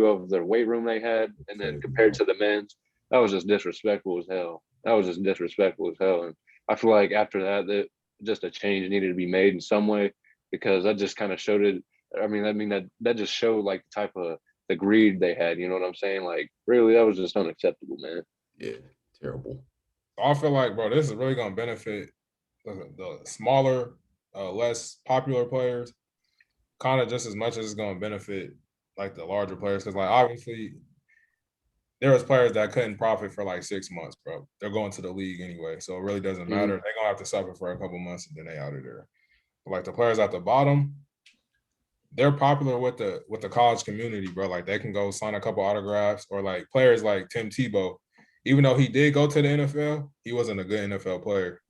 of their weight room they had, and then compared to the men's, that was just disrespectful as hell. And I feel like after that just a change needed to be made in some way, because that just kind of showed it. I mean that just showed like the type of the greed they had, you know what I'm saying? Like, really, that was just unacceptable, man. Yeah, terrible. I feel like, bro, this is really gonna benefit the smaller, less popular players, kind of just as much as it's gonna benefit like the larger players. Because like obviously, there was players that couldn't profit for like 6 months, bro. They're going to the league anyway, so it really doesn't matter. They're gonna have to suffer for a couple months and then they out of there. But like the players at the bottom, they're popular with the college community, bro. Like they can go sign a couple autographs, or like players like Tim Tebow. Even though he did go to the NFL, he wasn't a good NFL player.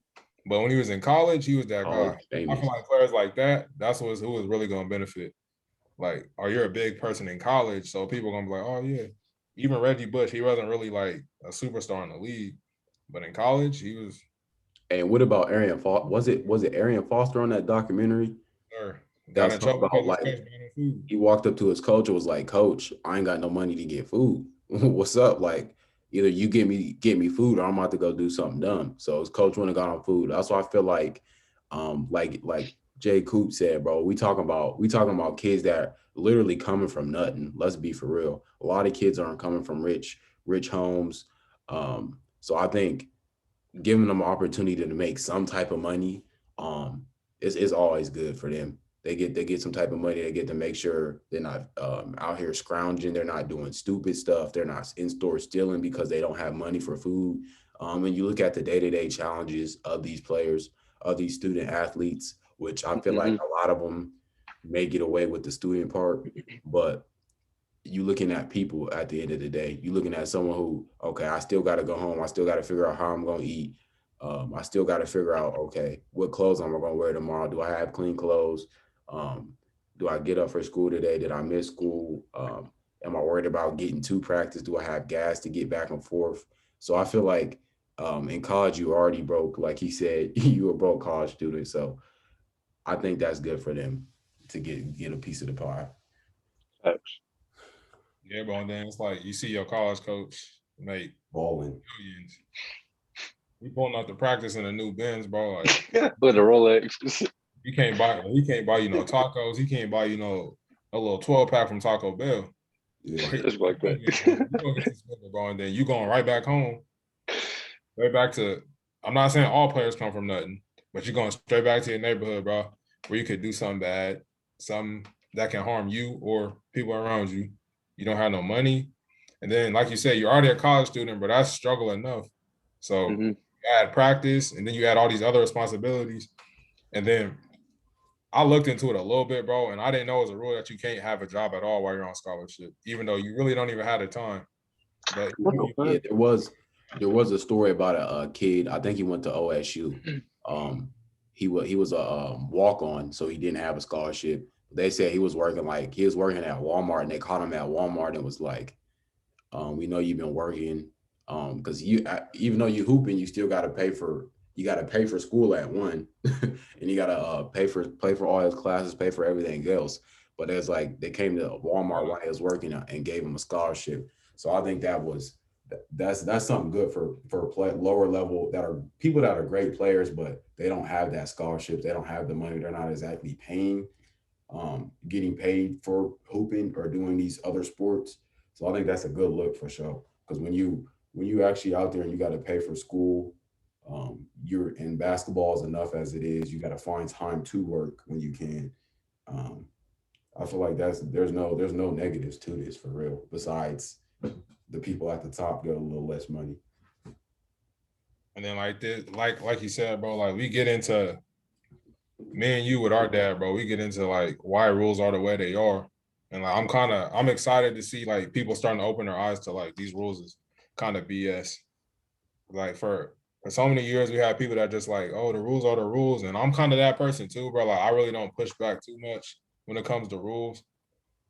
But when he was in college, he was that guy. I feel like players like that, who was really going to benefit. Like, or you're a big person in college, so people are going to be like, oh, yeah. Even Reggie Bush, he wasn't really like a superstar in the league. But in college, he was. And what about Arian Foster? Was it Arian Foster on that documentary? Sure. That's about like he walked up to his coach and was like, "Coach, I ain't got no money to get food. What's up? Like, either you get me food, or I'm about to go do something dumb." So his coach went and got on food. That's why I feel like Jay Coop said, bro, we talking about kids that are literally coming from nothing. Let's be for real. A lot of kids aren't coming from rich homes. So I think giving them an opportunity to make some type of money is always good for them. They get some type of money. They get to make sure they're not out here scrounging. They're not doing stupid stuff. They're not in store stealing because they don't have money for food. And you look at the day-to-day challenges of these players, of these student athletes, which I feel like a lot of them may get away with the student part, but you looking at people at the end of the day. You looking at someone who, okay, I still got to go home. I still got to figure out how I'm going to eat. I still got to figure out, okay, what clothes am I going to wear tomorrow? Do I have clean clothes? Do I get up for school today? Did I miss school? Am I worried about getting to practice? Do I have gas to get back and forth? So I feel like in college, you already broke. Like he said, you were a broke college student. So I think that's good for them to get a piece of the pie. Yeah, bro. And then it's like you see your college coach make balling millions. He pulling out the practice in a new Benz, bro. Like with a Rolex. He can't buy you no tacos. He can't buy you no a little 12-pack from Taco Bell. Yeah, it's like that. Bro, and then you going right back home, right back to. I'm not saying all players come from nothing, but you're going straight back to your neighborhood, bro, where you could do something bad, something that can harm you or people around you. You don't have no money, and then like you said, you're already a college student, but that's struggle enough. So you add practice, and then you add all these other responsibilities, and then I looked into it a little bit, bro, and I didn't know it was a rule that you can't have a job at all while you're on scholarship, even though you really don't even have the time. But yeah, there was a story about a kid. I think he went to OSU. He was a walk on, so he didn't have a scholarship. They said he was working at Walmart, and they caught him at Walmart and was like, "We know you've been working, because even though you hooping, you still got to pay for." You got to pay for school at one, and you got to pay for all his classes, pay for everything else. But it's like they came to Walmart while he was working and gave him a scholarship. So I think that's something good for lower level that are people that are great players, but they don't have that scholarship. They don't have the money. They're not exactly getting paid for hooping or doing these other sports. So I think that's a good look for sure. Because when you actually out there and you got to pay for school. You're in basketball is enough as it is. You got to find time to work when you can. I feel like there's no negatives to this for real. Besides, the people at the top get a little less money. And then like you said, bro, like we get into me and you with our dad, bro. We get into like why rules are the way they are, and like I'm excited to see like people starting to open their eyes to like these rules is kind of BS. Like for so many years, we had people that just like, oh, the rules are the rules. And I'm kind of that person too, bro. Like, I really don't push back too much when it comes to rules.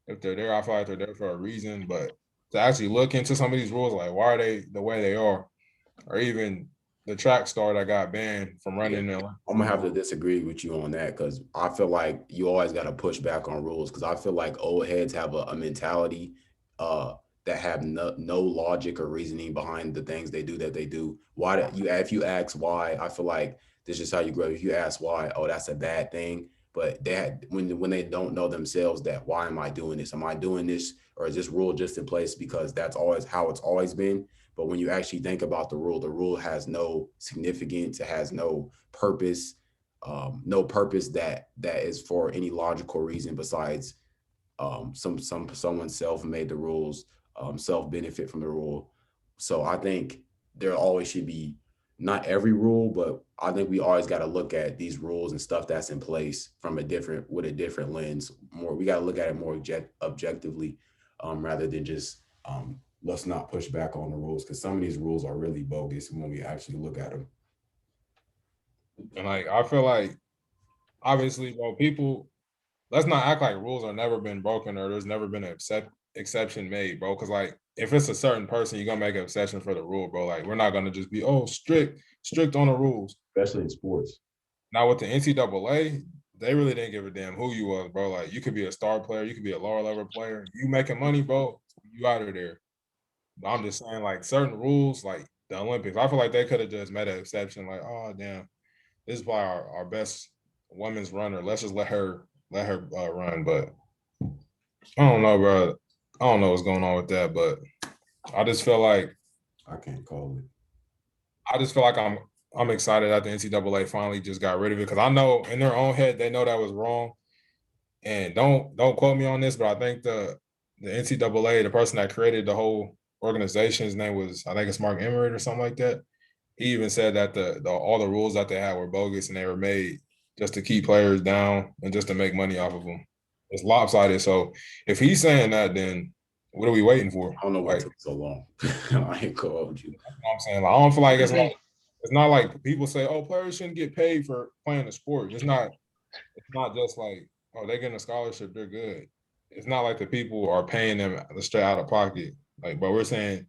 If they're there, I feel like they're there for a reason. But to actually look into some of these rules, like, why are they the way they are? Or even the track star that got banned from running. I'm going to have to disagree with you on that because I feel like you always got to push back on rules because I feel like old heads have a mentality that have no logic or reasoning behind the things they do. If you ask why, I feel like this is how you grow. If you ask why, oh, that's a bad thing. But when they don't know themselves that why am I doing this? Am I doing this or is this rule just in place because that's always how it's always been? But when you actually think about the rule has no significance. It has no purpose, that is for any logical reason besides someone self made the rules, self benefit from the rule. So I think there always should be not every rule, but I think we always got to look at these rules and stuff that's in place with a different lens. We got to look at it more objectively, rather than just let's not push back on the rules because some of these rules are really bogus when we actually look at them. And like I feel like obviously, bro, let's not act like rules have never been broken or there's never been an exception made, bro. Because like if it's a certain person, you're gonna make an exception for the rule, bro. Like we're not gonna just be strict on the rules, especially in sports. Now with the NCAA, they really didn't give a damn who you was, bro. Like you could be a star player, you could be a lower level player. You making money, bro, you out of there. But I'm just saying, like certain rules, like the Olympics, I feel like they could have just made an exception. Like, oh damn, this is probably our best women's runner. Let's just let her run. But I don't know, bro. I don't know what's going on with that, but I just feel like I can't call it. I just feel like I'm excited that the NCAA finally just got rid of it because I know in their own head they know that was wrong. And don't quote me on this, but I think the NCAA, the person that created the whole organization, his name was, I think it's Mark Emmert or something like that. He even said that the all the rules that they had were bogus and they were made just to keep players down and just to make money off of them. It's lopsided. So if he's saying that, then what are we waiting for? I don't know why it took so long. I ain't called you. That's what I'm saying. Like, I don't feel like it's not like people say, oh, players shouldn't get paid for playing the sport. It's not just like, oh, they're getting a scholarship, they're good. It's not like the people are paying them straight out of pocket. Like, but we're saying,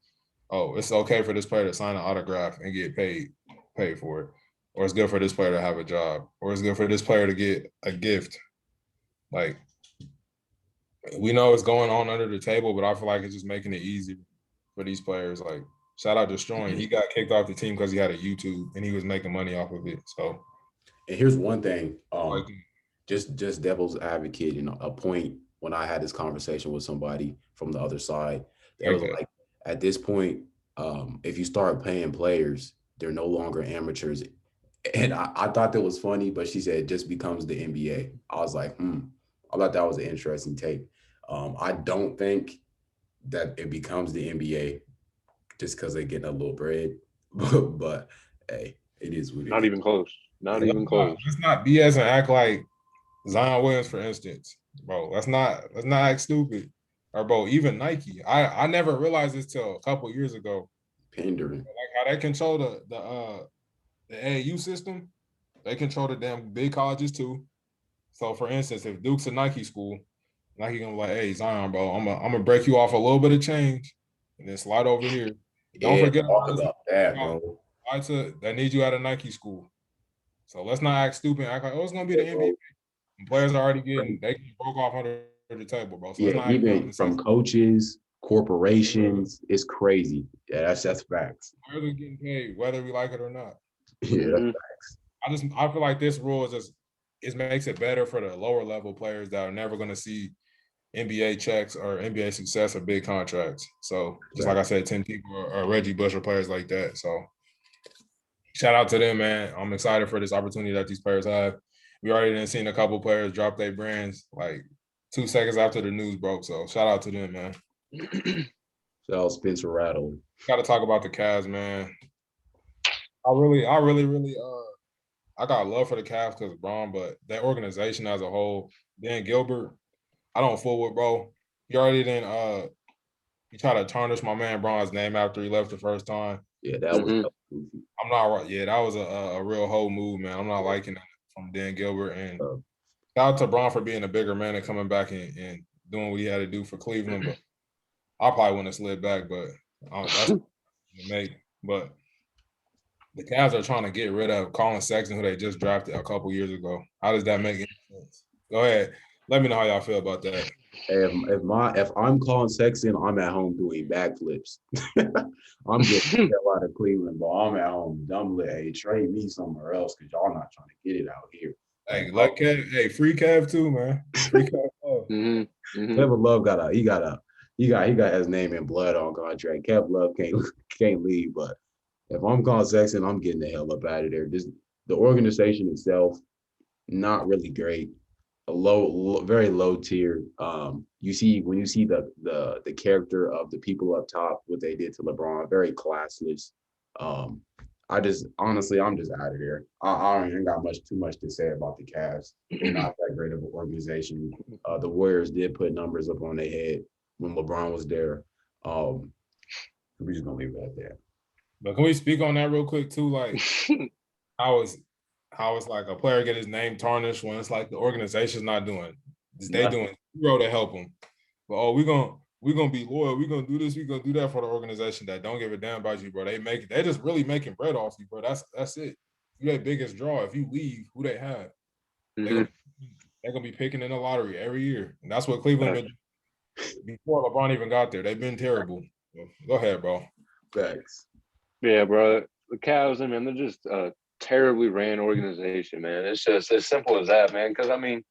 oh, it's okay for this player to sign an autograph and get paid for it. Or it's good for this player to have a job. Or it's good for this player to get a gift. Like, we know it's going on under the table, but I feel like it's just making it easier for these players. Like, shout out to Strong. He got kicked off the team because he had a YouTube and he was making money off of it. So, and here's one thing, like, just devil's advocate, a point when I had this conversation with somebody from the other side, they was like, at this point, if you start paying players, they're no longer amateurs. And I thought that was funny, but she said it just becomes the NBA. I was like, I thought that was an interesting take. I don't think that it becomes the NBA just because they're getting a little bread, but hey, it is what it is. Not even close. Not even close. Let's not BS and act like Zion Williams, for instance, bro. Let's not act stupid. Or bro, even Nike. I never realized this till a couple years ago. Pandering. Like how they control the AAU system, they control the damn big colleges too. So for instance, if Duke's a Nike school, Nike gonna be like, hey Zion, bro, I'm gonna break you off a little bit of change and then slide over here. Don't forget about that, bro. That need you at a Nike school. So let's not act stupid. Act like, oh, it's gonna be the NBA. And players are already they broke off under the table, bro. So yeah, even from coaches, corporations, it's crazy. Yeah, that's facts. Players are getting paid whether we like it or not. Yeah, that's facts. I feel like this rule it makes it better for the lower level players that are never gonna see NBA checks or NBA success or big contracts. So just like I said, 10 people or Reggie Bush or players like that. So shout out to them, man. I'm excited for this opportunity that these players have. We already done seen a couple players drop their brands like 2 seconds after the news broke. So shout out to them, man. Shout out Spencer Rattle. Got to talk about the Cavs, man. I really I got love for the Cavs because of Bron, but that organization as a whole, Dan Gilbert, I don't fool with, bro. He already didn't he tried to tarnish my man Bron's name after he left the first time. Yeah, that was I'm not right. Yeah, that was a real whole move, man. I'm not liking that from Dan Gilbert. And shout out to Bron for being a bigger man and coming back and doing what he had to do for Cleveland. But I probably wouldn't have slid back, but that's make. But the Cavs are trying to get rid of Colin Sexton, who they just drafted a couple years ago. How does that make any sense? Go ahead. Let me know how y'all feel about that. If I'm Colin Sexton, I'm at home doing backflips. I'm getting a lot of Cleveland, but I'm at home dumbly. Hey, trade me somewhere else because y'all not trying to get it out here. Hey, let Kev. Hey, free Kev too, man. Free Kev. Kevin Love he got his name in blood on contract. Kev Love can't leave, but if I'm Colin Sexton, I'm getting the hell up out of there. The organization itself, not really great. A very low tier. You see when you see the character of the people up top, what they did to LeBron, very classless. I'm just out of there. I don't even got too much to say about the Cavs. They're not that great of an organization. The Warriors did put numbers up on their head when LeBron was there. We're just gonna leave it at that. But can we speak on that real quick too? Like how it's like a player get his name tarnished when it's like the organization's not doing. They doing zero to help him. But we're gonna be loyal. We're gonna do this. We're gonna do that for the organization that don't give a damn about you, bro. They just really making bread off you, bro. That's it. You their biggest draw. If you leave, who they have? They're gonna be picking in the lottery every year, and that's what Cleveland been doing. Before LeBron even got there. They've been terrible. Go ahead, bro. Thanks. Yeah, bro. The Cavs, I mean, they're just a terribly ran organization, man. It's just as simple as that, man. Because I mean,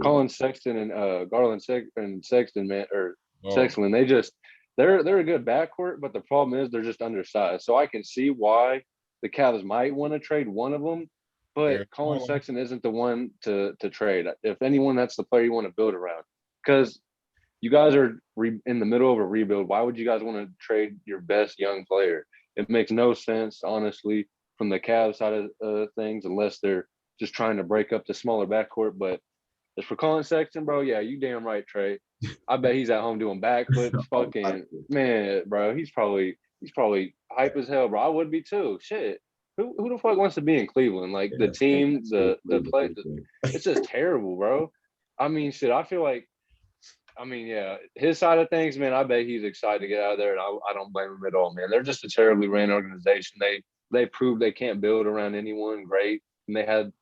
Colin Sexton and Garland and Sexton, man, or Sexton, they're a good backcourt, but the problem is they're just undersized. So I can see why the Cavs might want to trade one of them, but Colin Sexton isn't the one to trade. If anyone, that's the player you want to build around. Because you guys are in the middle of a rebuild. Why would you guys want to trade your best young player? It makes no sense, honestly, from the Cavs side of things, unless they're just trying to break up the smaller backcourt. But as for Colin Sexton, bro, yeah, you damn right, Trey. I bet he's at home doing backflips. Fucking man, bro, he's probably hype as hell, bro. I would be too. Shit. Who the fuck wants to be in Cleveland? Like the team, the play, it's just terrible, bro. I mean, shit. I feel like, yeah, his side of things, man. I bet he's excited to get out of there, and I don't blame him at all, man. They're just a terribly ran organization. They proved they can't build around anyone great, and they had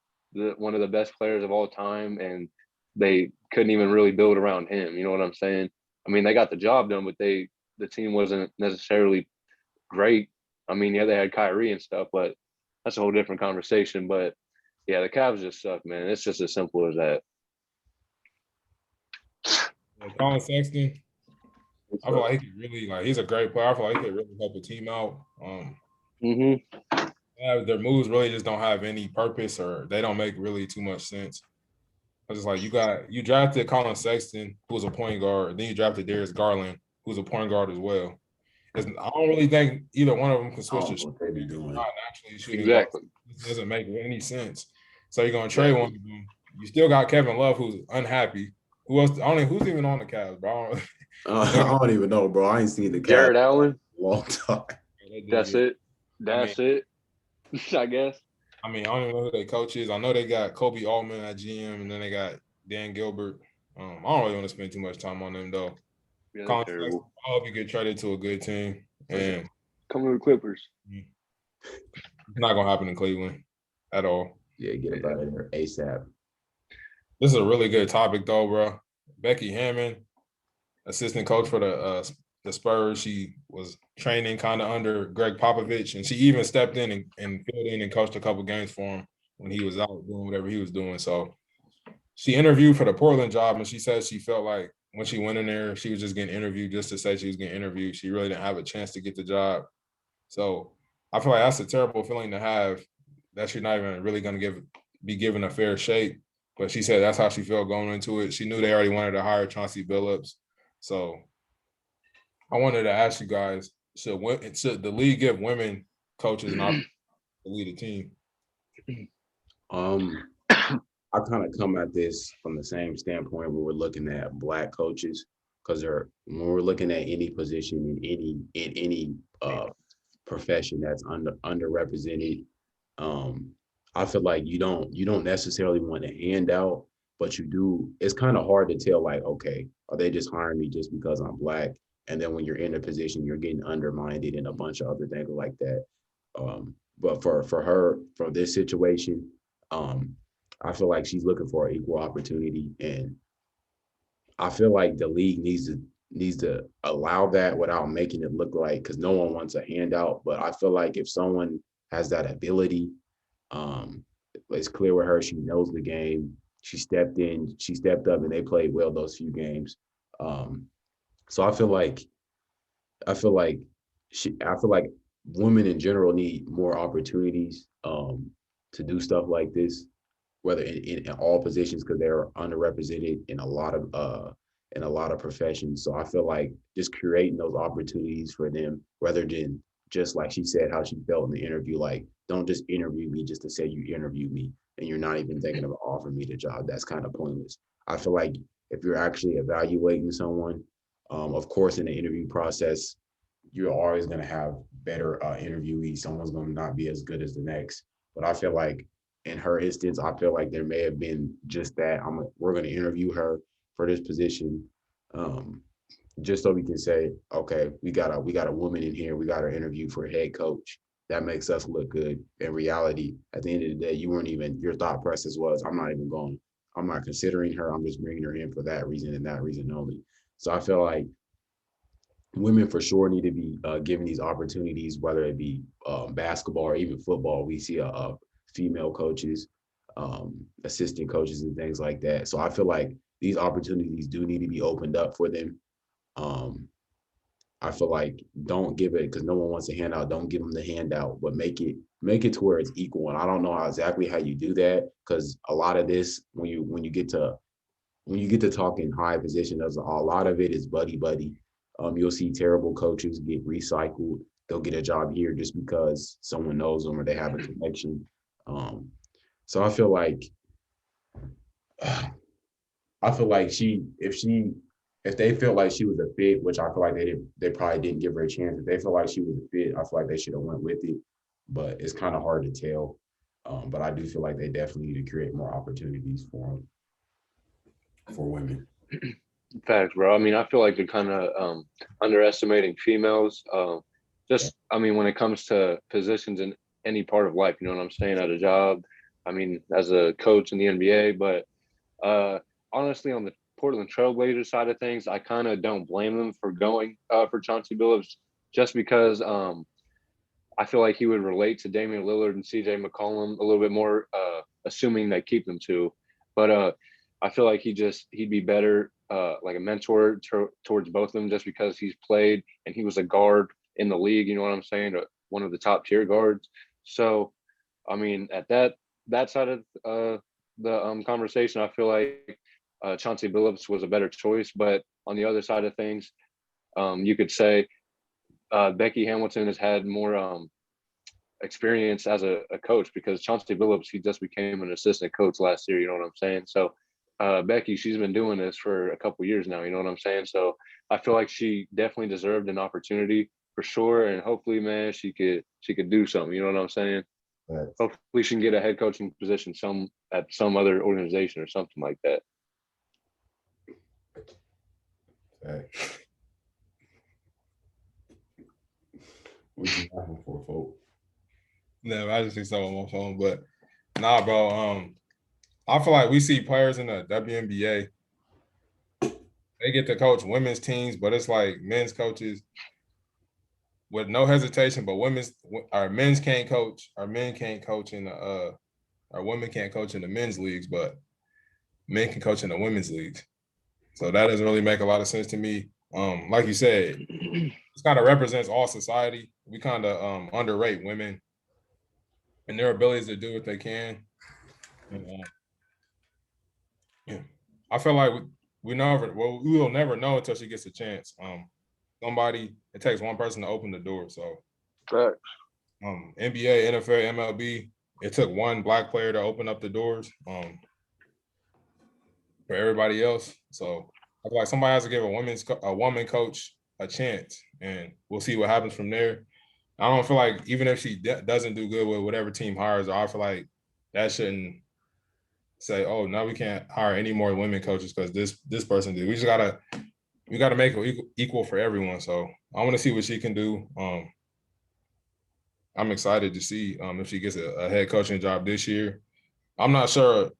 one of the best players of all time, and they couldn't even really build around him. You know what I'm saying? I mean, they got the job done, but the team wasn't necessarily great. I mean, yeah, they had Kyrie and stuff, but that's a whole different conversation. But yeah, the Cavs just suck, man. It's just as simple as that. Colin Sexton, I feel like he could really he's a great player. I feel like he could really help a team out. Their moves really just don't have any purpose, or they don't make really too much sense. It's just like you drafted Colin Sexton, who's a point guard, then you drafted Darius Garland, who's a point guard as well. I don't really think either one of them can switch the shot. They're not naturally shooting. Exactly. It doesn't make any sense. So you're gonna trade one of them. You still got Kevin Love, who's unhappy. Who else? I don't know who's even on the Cavs, bro. I don't even know, bro. I ain't seen the Cavs. Jared Allen. Long time. That's it. I guess. I mean, I don't even know who their coach is. I know they got Kobe Altman at GM, and then they got Dan Gilbert. I don't really want to spend too much time on them, though. Yeah, I hope you get traded to a good team. And come to the Clippers. It's not going to happen in Cleveland at all. Yeah, get it out of there ASAP. This is a really good topic, though, bro. Becky Hammon, assistant coach for the Spurs. She was training kind of under Greg Popovich, and she even stepped in and filled in and coached a couple games for him when he was out doing whatever he was doing. So she interviewed for the Portland job, and she said she felt like when she went in there, she was just getting interviewed just to say she was getting interviewed. She really didn't have a chance to get the job. So I feel like that's a terrible feeling to have, that you're not even really going to be given a fair shake. But she said that's how she felt going into it. She knew they already wanted to hire Chauncey Billups. So I wanted to ask you guys, should the league give women coaches an opportunity to lead a team? I kind of come at this from the same standpoint where we're looking at Black coaches, because when we're looking at any position in any profession that's underrepresented, I feel like you don't necessarily want a handout, but you do. It's kind of hard to tell, like, okay, are they just hiring me just because I'm Black? And then when you're in a position, you're getting undermined and a bunch of other things like that. But for her, for this situation, I feel like she's looking for an equal opportunity, and I feel like the league needs to allow that without making it look like, because no one wants a handout. But I feel like if someone has that ability, it's clear with her. She knows the game. She stepped up, and they played well those few games. So I feel like women in general need more opportunities to do stuff like this, whether in all positions, because they're underrepresented in a lot of professions. So I feel like just creating those opportunities for them, rather than just like she said, how she felt in the interview, like, don't just interview me just to say you interviewed me and you're not even thinking of offering me the job. That's kind of pointless. I feel like if you're actually evaluating someone, of course, in the interview process, you're always going to have better interviewees. Someone's going to not be as good as the next. But I feel like in her instance, I feel like there may have been just that. We're going to interview her for this position, just so we can say, okay, we got a woman in here. We got her interview for head coach. That makes us look good. In reality, at the end of the day, your thought process was, I'm not considering her. I'm just bringing her in for that reason and that reason only. So I feel like women for sure need to be given these opportunities, whether it be basketball or even football. We see a female coaches, assistant coaches, and things like that. So I feel like these opportunities do need to be opened up for them. I feel like don't give it because no one wants a handout. Don't give them the handout, but make it to where it's equal. And I don't know exactly how you do that because a lot of this when you get to talking high position, a lot of it is buddy buddy. You'll see terrible coaches get recycled. They'll get a job here just because someone knows them or they have a connection. So I feel like if they felt like she was a fit, which I feel like they probably didn't give her a chance. If they felt like she was a fit, I feel like they should have went with it. But it's kind of hard to tell. But I do feel like they definitely need to create more opportunities for women. Facts, bro. I mean, I feel like they're kind of underestimating females. I mean, when it comes to positions in any part of life, you know what I'm saying, at a job. I mean, as a coach in the NBA, but honestly, on the Portland Trailblazers side of things, I kind of don't blame them for going for Chauncey Billups, just because I feel like he would relate to Damian Lillard and CJ McCollum a little bit more, assuming they keep them too. But I feel like he'd be better like a mentor towards both of them, just because he's played and he was a guard in the league. You know what I'm saying? One of the top tier guards. So, I mean, at that side of the conversation, I feel like Chauncey Billups was a better choice. But on the other side of things, you could say Becky Hamilton has had more experience as a coach, because Chauncey Billups, he just became an assistant coach last year. You know what I'm saying? So Becky, she's been doing this for a couple years now. You know what I'm saying? So I feel like she definitely deserved an opportunity for sure. And hopefully, man, she could do something. You know what I'm saying? Right. Hopefully she can get a head coaching position at some other organization or something like that. Right. What you laughing for, folks? No, I just see something on my phone, but nah, bro. I feel like we see players in the WNBA, they get to coach women's teams, but it's like men's coaches with no hesitation. But our men's can't coach. Our men can't coach in the our women can't coach in the men's leagues, but men can coach in the women's leagues. So that doesn't really make a lot of sense to me. Like you said, it kind of represents all society. We kind of underrate women and their abilities to do what they can. And, yeah, I feel like we will never know until she gets a chance. It takes one person to open the door. So, Right. NBA, NFL, MLB, it took one Black player to open up the doors for everybody else. So I feel like somebody has to give a woman coach a chance, and we'll see what happens from there. I don't feel like even if she doesn't do good with whatever team hires her, I feel like that shouldn't say, oh, no, we can't hire any more women coaches because this person did. We gotta make it equal for everyone. So I want to see what she can do. I'm excited to see if she gets a head coaching job this year. I'm not sure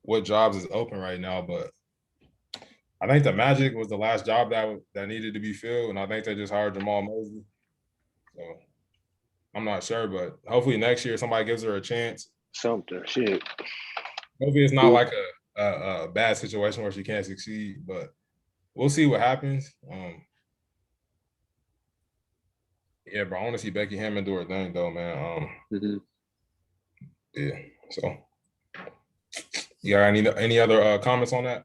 what jobs is open right now, but I think the Magic was the last job that needed to be filled, and I think they just hired Jamal Mosley. So I'm not sure, but hopefully next year somebody gives her a chance. Something. Shit. Hopefully it's not like a bad situation where she can't succeed, but we'll see what happens. Yeah, bro, I want to see Becky Hammond do her thing, though, man. Yeah. So, you got any other comments on that?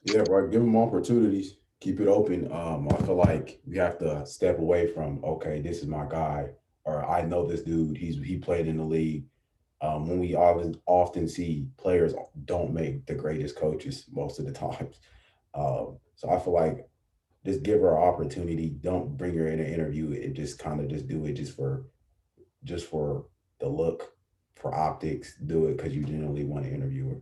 Yeah, bro. Give them opportunities. Keep it open. I feel like we have to step away from, okay, this is my guy, or I know this dude. He played in the league. When we often see players don't make the greatest coaches most of the times. So I feel like just give her an opportunity. Don't bring her in an interview and just kind of just do it just for the look, for optics. Do it because you genuinely want to interview her.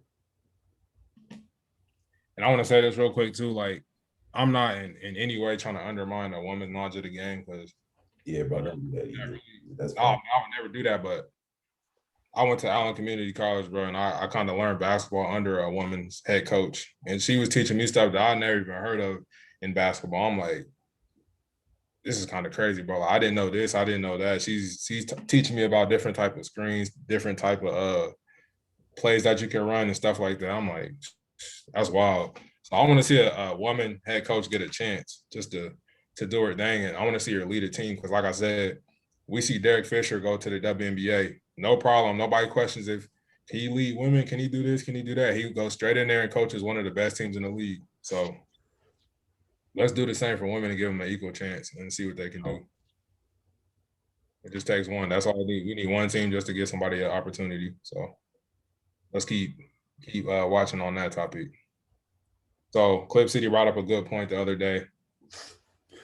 And I want to say this real quick too. Like, I'm not in any way trying to undermine a woman's knowledge of the game, because yeah, bro, don't do that either. I would never do that. But I went to Allen Community College, bro, and I kind of learned basketball under a woman's head coach, and she was teaching me stuff that I never even heard of in basketball. I'm like, this is kind of crazy, bro. I didn't know this. I didn't know that. She's teaching me about different type of screens, different type of plays that you can run and stuff like that. I'm like, that's wild. So I want to see a woman head coach get a chance just to do her thing, and I want to see her lead a team because, like I said, we see Derek Fisher go to the WNBA, no problem. Nobody questions if can he lead women, can he do this, can he do that. He goes straight in there and coaches one of the best teams in the league. So let's do the same for women and give them an equal chance and see what they can do. It just takes one. That's all we need. We need one team just to give somebody an opportunity. So let's keep watching on that topic. So Clip City brought up a good point the other day.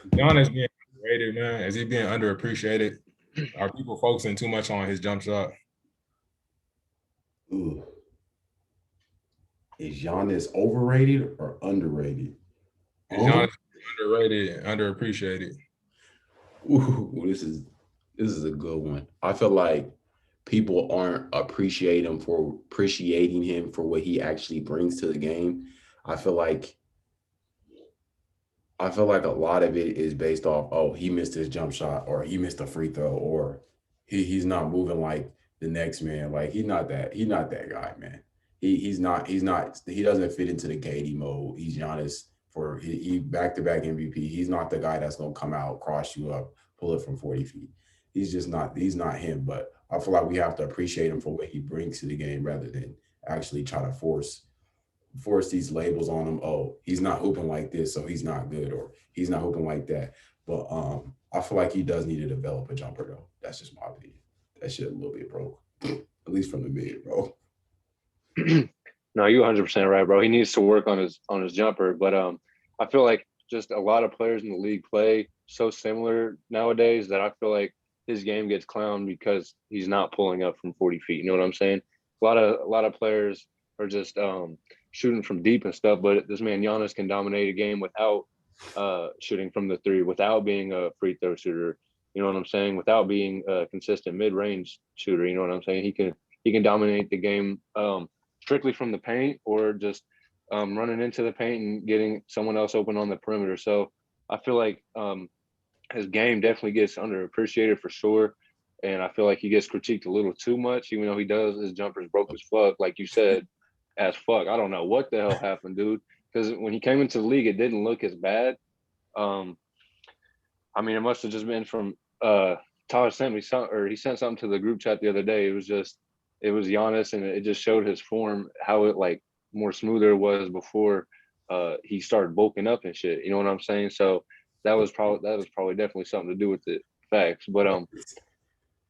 Giannis being underrated, man. Is he being underappreciated? Are people focusing too much on his jump shot? Ooh. Is Giannis overrated or underrated? Is Giannis underrated and underappreciated? Ooh, this is a good one. I feel like people aren't appreciating him for what he actually brings to the game. I feel like a lot of it is based off, oh, he missed his jump shot, or he missed a free throw, or he's not moving like the next man. Like he's not that guy, man. He doesn't fit into the KD mode. He's Giannis he back-to-back MVP. He's not the guy that's gonna come out, cross you up, pull it from 40 feet. He's not him. But I feel like we have to appreciate him for what he brings to the game rather than actually try to force these labels on him. Oh, he's not hooping like this, so he's not good, or he's not hooping like that. But I feel like he does need to develop a jumper, though. That's just my opinion. That shit a little bit broke, at least from the mid, bro. No, you're 100% right, bro. He needs to work on his jumper, but I feel like just a lot of players in the league play so similar nowadays that I feel like his game gets clowned because he's not pulling up from 40 feet. You know what I'm saying? A lot of players are just shooting from deep and stuff, but this man Giannis can dominate a game without shooting from the three, without being a free throw shooter. You know what I'm saying? Without being a consistent mid-range shooter. You know what I'm saying? He can dominate the game strictly from the paint, or just running into the paint and getting someone else open on the perimeter. So I feel like his game definitely gets underappreciated for sure. And I feel like he gets critiqued a little too much, even though his jumper's broke as fuck, like you said, as fuck. I don't know what the hell happened, dude. Because when he came into the league, it didn't look as bad. I mean, it must have just been from Tyler sent me something, or he sent something to the group chat the other day. It was Giannis, and it just showed his form, how it like more smoother it was before he started bulking up and shit. You know what I'm saying? So that was probably definitely something to do with it. Facts. But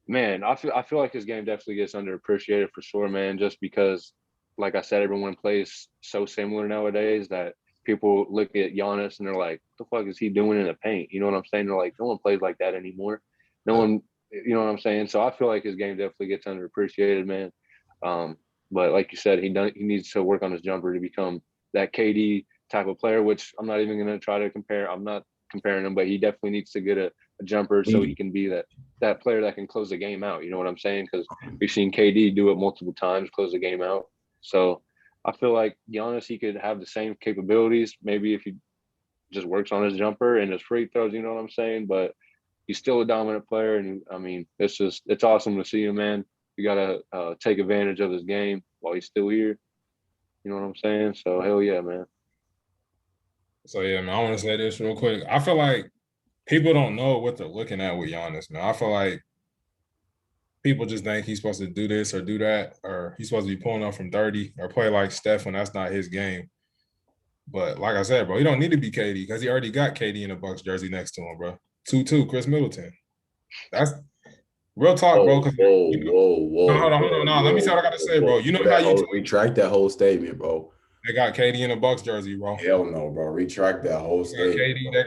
man, I feel like his game definitely gets underappreciated for sure, man. Just because, like I said, everyone plays so similar nowadays that people look at Giannis and they're like, "What the fuck is he doing in the paint?" You know what I'm saying? They're like, "No one plays like that anymore." No one, you know what I'm saying? So I feel like his game definitely gets underappreciated, man. But like you said, he needs to work on his jumper to become that KD type of player, which I'm not even going to try to compare. I'm not comparing him, but he definitely needs to get a jumper so he can be that player that can close the game out. You know what I'm saying? Because we've seen KD do it multiple times, close the game out. So I feel like Giannis, he could have the same capabilities, maybe if he just works on his jumper and his free throws, you know what I'm saying? But he's still a dominant player. And I mean, it's awesome to see him, man. You got to take advantage of his game while he's still here. You know what I'm saying? So hell yeah, man. So yeah, man, I want to say this real quick. I feel like people don't know what they're looking at with Giannis, man. I feel like people just think he's supposed to do this or do that, or he's supposed to be pulling up from 30 or play like Steph when that's not his game. But like I said, bro, he don't need to be KD because he already got KD in a Bucks jersey next to him, bro. 2-2, Chris Middleton. That's real talk, bro. Whoa. No, hold on. No, let me say what I gotta say, bro. You know how you retract that whole statement, bro. They got KD in a Bucks jersey, bro. Hell no, bro. Retract that whole statement. KD, they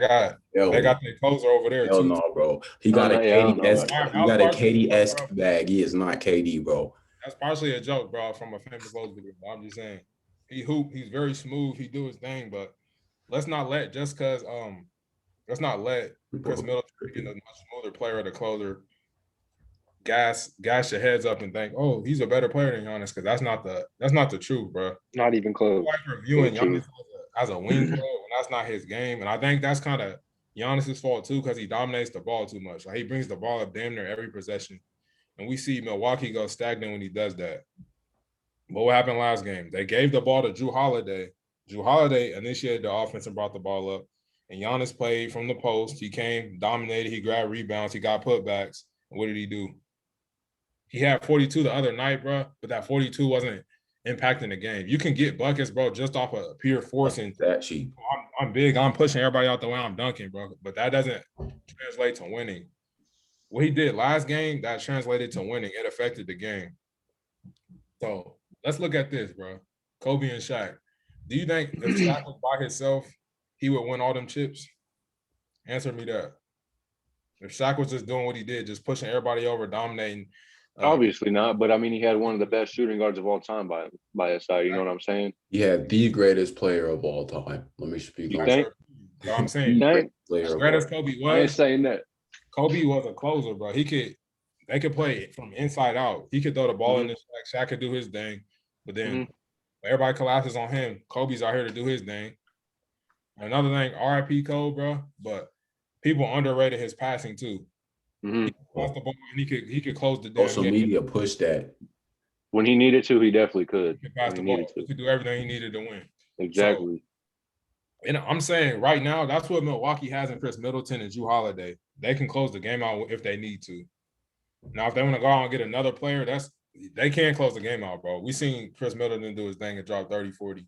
got their closer over there. Hell no, bro. He got a KD-esque bag. He is not KD, bro. That's partially a joke, bro, from a famous close video. I'm just saying. He's very smooth. He do his thing, but let's not let Chris Middleton be a much smoother player or the closer gas your heads up and think, oh, he's a better player than Giannis, because that's not the truth, bro. Not even close. Like reviewing Giannis as a wing player when that's not his game, and I think that's kind of Giannis's fault too because he dominates the ball too much. Like he brings the ball up damn near every possession, and we see Milwaukee go stagnant when he does that. But what happened last game? They gave the ball to Jrue Holiday. Jrue Holiday initiated the offense and brought the ball up, and Giannis played from the post. He came, dominated. He grabbed rebounds. He got putbacks. And what did he do? He had 42 the other night, bro, but that 42 wasn't impacting the game. You can get buckets, bro, just off of pure force. And that cheap. I'm big. I'm pushing everybody out the way. I'm dunking, bro. But that doesn't translate to winning. What he did last game, that translated to winning. It affected the game. So let's look at this, bro. Kobe and Shaq. Do you think if Shaq was by himself, he would win all them chips? Answer me that. If Shaq was just doing what he did, just pushing everybody over, dominating. Obviously not, but I mean, he had one of the best shooting guards of all time by his side. You know what I'm saying? He had the greatest player of all time. Let me speak You on think? So I'm saying, as great as Kobe was, I ain't saying that. Kobe was a closer, bro. They could play from inside out. He could throw the ball in the Shaq. Shaq could do his thing, but then everybody collapses on him. Kobe's out here to do his thing. Another thing, RIP Kobe, bro. But people underrated his passing too. He lost the ball and he could close the damn social game. media push that. When he needed to, he definitely could. He could pass the ball. He could do everything he needed to win. Exactly. So, and I'm saying right now, that's what Milwaukee has in Chris Middleton and Jrue Holiday. They can close the game out if they need to. Now, if they want to go out and get another player, they can't close the game out, bro. We seen Chris Middleton do his thing and drop 30, 40.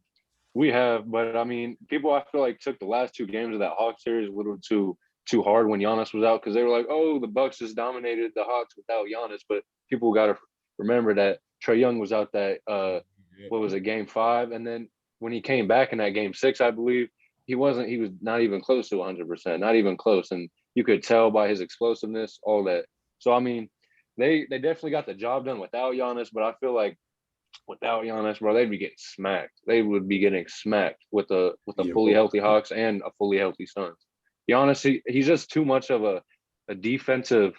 We have, but I mean, people I feel like took the last two games of that Hawks series a little too hard when Giannis was out because they were like, oh, the Bucks just dominated the Hawks without Giannis. But people got to remember that Trae Young was out that what was it, game 5, and then when he came back in that game 6, I believe he was not even close to 100%, not even close, and you could tell by his explosiveness, all that. So I mean, they definitely got the job done without Giannis, but I feel like without Giannis, bro, they'd be getting smacked. They would be getting smacked with a fully healthy Hawks and a fully healthy Suns. Giannis, he's just too much of a defensive.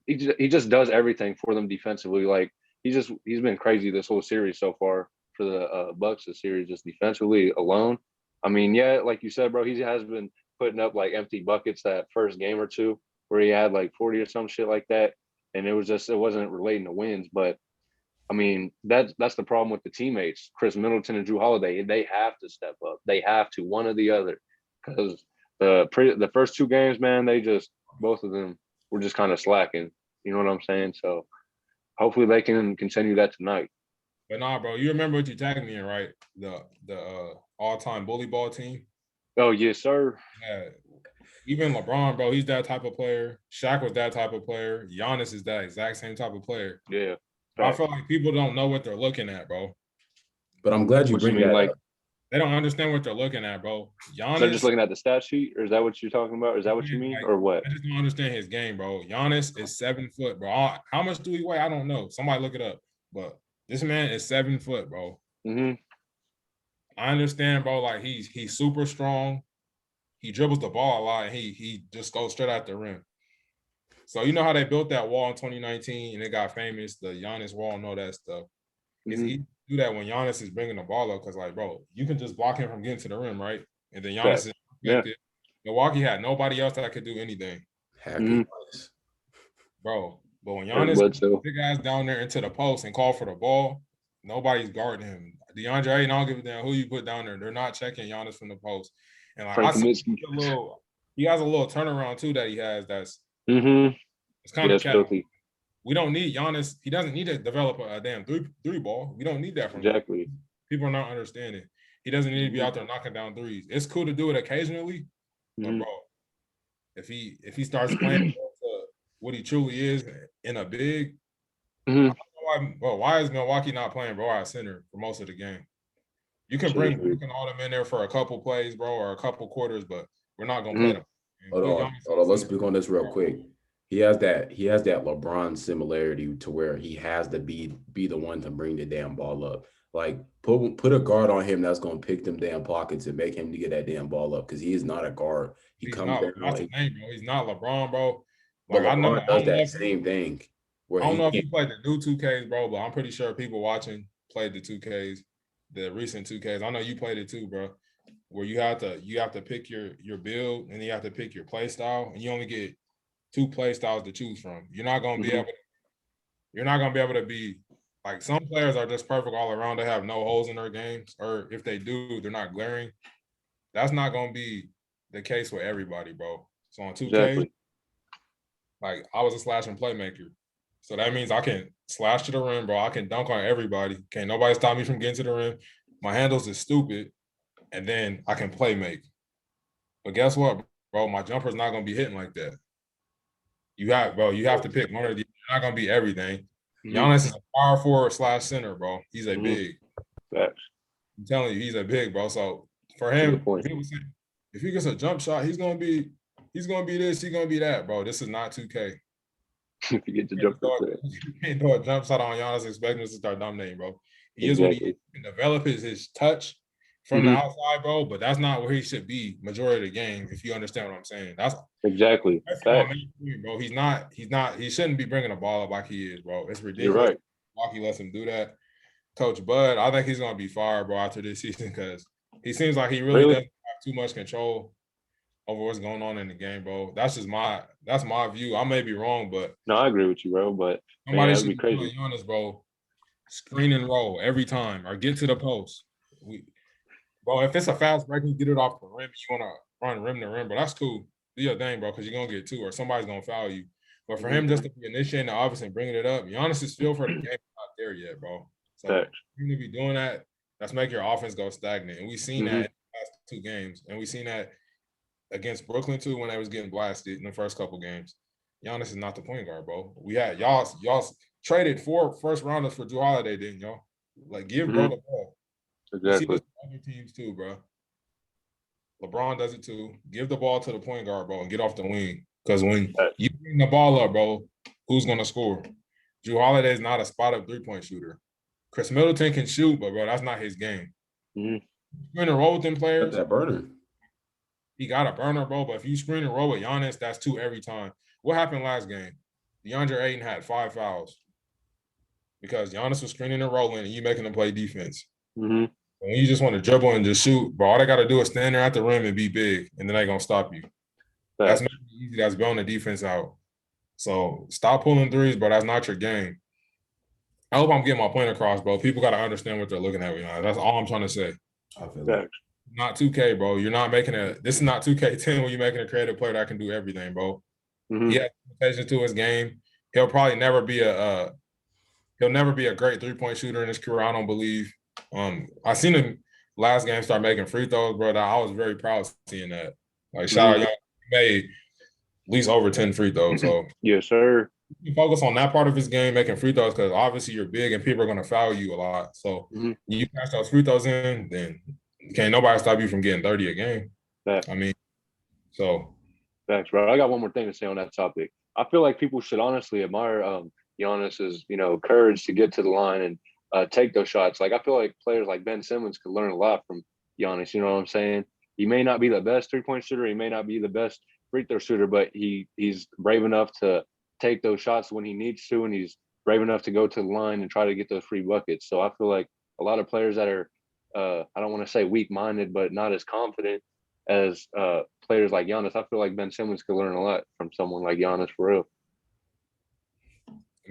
He just does everything for them defensively. Like he's been crazy this whole series so far for the Bucks. The series just defensively alone. I mean, yeah, like you said, bro, he has been putting up like empty buckets that first game or two where he had like 40 or some shit like that, and it wasn't relating to wins. But I mean, that's the problem with the teammates, Chris Middleton and Jrue Holiday. They have to step up. They have to, one or the other, because the first two games, man, both of them were just kind of slacking. You know what I'm saying? So hopefully they can continue that tonight. But nah, bro, you remember what you tagged me in, right? The all-time bully ball team. Oh yes, sir. Yeah. Even LeBron, bro, he's that type of player. Shaq was that type of player. Giannis is that exact same type of player. Yeah. I feel like people don't know what they're looking at, bro. But I'm glad you bring that up. They don't understand what they're looking at, bro. Giannis. They're just looking at the stat sheet, or is that what you're talking about? Or is that what you mean, or what? I just don't understand his game, bro. Giannis is 7 foot, bro. How much do he weigh? I don't know. Somebody look it up. But this man is 7 foot, bro. Mm-hmm. I understand, bro. Like he's super strong. He dribbles the ball a lot, and he just goes straight out the rim. So you know how they built that wall in 2019 and it got famous, the Giannis wall and all that stuff. It's easy to do that when Giannis is bringing the ball up because, like, bro, you can just block him from getting to the rim, right? And then Giannis is protected. Milwaukee had nobody else that could do anything. Bro, but when Giannis puts the guys down there into the post and call for the ball, nobody's guarding him. DeAndre Ayton, I don't give a damn who you put down there. They're not checking Giannis from the post. And like he has a little turnaround too that he has that's it's kind of filthy. We don't need Giannis. He doesn't need to develop a damn three ball. We don't need that from him. People are not understanding. He doesn't need to be out there knocking down threes. It's cool to do it occasionally, but bro, if he starts playing what he truly is in a big, I don't know why is Milwaukee not playing bro at center for most of the game? You can bring all them in there for a couple plays, bro, or a couple quarters, but we're not gonna play them. Hold on. Let's speak on this real quick. He has that LeBron similarity to where he has to be the one to bring the damn ball up. Like put a guard on him that's gonna pick them damn pockets and make him to get that damn ball up because he is not a guard. He's not LeBron, bro. Like, but LeBron does that same thing. I don't know if he played the new 2Ks, bro, but I'm pretty sure people watching played the 2Ks, the recent 2Ks. I know you played it too, bro. where you have to pick your build and you have to pick your play style, and you only get 2 play styles to choose from. You're not gonna be able to be like some players are just perfect all around. They have no holes in their games, or if they do, they're not glaring. That's not gonna be the case with everybody, bro. So on 2K, Exactly. like I was a slashing playmaker. So that means I can slash to the rim, bro. I can dunk on everybody. Can't nobody stop me from getting to the rim. My handles is stupid. And then I can play make. But guess what, bro? My jumper's not gonna be hitting like that. You have to pick one of these. You're not gonna be everything. Giannis is a power forward / center, bro. He's a big. Facts. I'm telling you, he's a big, bro. So for him, if he gets a jump shot, he's gonna be this, he's gonna be that, bro. This is not 2K. If you get the jumper, you can't do a jump shot on Giannis expecting us to start dominating, bro. He is what he is. He can develop his touch from the outside, bro, but that's not where he should be majority of the game, if you understand what I'm saying. That's exactly. Bro. He shouldn't be bringing the ball up like he is, bro. It's ridiculous. You're right. Milwaukee lets him do that. Coach Bud, I think he's going to be fired, bro, after this season because he seems like he really doesn't have too much control over what's going on in the game, bro. That's my view. I may be wrong, but no, I agree with you, bro. But somebody should be crazy. Honest, bro. Screen and roll every time, or get to the post. Bro, if it's a fast break, you get it off the rim. You want to run rim to rim, but that's cool. Do your thing, bro, because you're gonna get 2 or somebody's gonna foul you. But for him just to be initiating the offense and bringing it up, Giannis's feel for the game is not there yet, bro. So for him to be doing that, that's make your offense go stagnant. And we've seen that in the past 2 games, and we've seen that against Brooklyn too when they was getting blasted in the first couple games. Giannis is not the point guard, bro. We had y'all traded 4 first rounders for Jrue Holiday, didn't y'all? Like give bro the ball. Exactly. Other teams too, bro. LeBron does it too. Give the ball to the point guard, bro, and get off the wing. Because when you bring the ball up, bro, who's gonna score? Jrue Holiday is not a spot-up 3-point shooter. Chris Middleton can shoot, but bro, that's not his game. Mm-hmm. Screen and roll with them players. That burner. He got a burner, bro. But if you screen and roll with Giannis, that's 2 every time. What happened last game? DeAndre Ayton had 5 fouls because Giannis was screening and rolling, and you making them play defense. Mm-hmm. When you just want to dribble and just shoot, bro, all they got to do is stand there at the rim and be big, and then they're going to stop you. That's making it easy. That's blowing the defense out. So stop pulling threes, bro. That's not your game. I hope I'm getting my point across, bro. People got to understand what they're looking at. That's all I'm trying to say. I feel like. Not 2K, bro. You're not making this is not 2K10 when you're making a creative player that can do everything, bro. Mm-hmm. He has limitations to his game. He'll probably never be a great 3-point shooter in his career, I don't believe. I seen him last game start making free throws, bro. I was very proud of seeing that. Like shout out, y'all made at least over 10 free throws. So yes, sir. You focus on that part of his game, making free throws, because obviously you're big and people are gonna foul you a lot. So you pass those free throws in, then can't nobody stop you from getting 30 a game. Facts. I mean, so thanks, bro. I got one more thing to say on that topic. I feel like people should honestly admire Giannis's, courage to get to the line and take those shots. Like I feel like players like Ben Simmons could learn a lot from Giannis. You know what I'm saying? He may not be the best 3-point shooter. He may not be the best free throw shooter, but he's brave enough to take those shots when he needs to, and he's brave enough to go to the line and try to get those free buckets. So I feel like a lot of players that are, I don't want to say weak-minded, but not as confident as players like Giannis, I feel like Ben Simmons could learn a lot from someone like Giannis for real.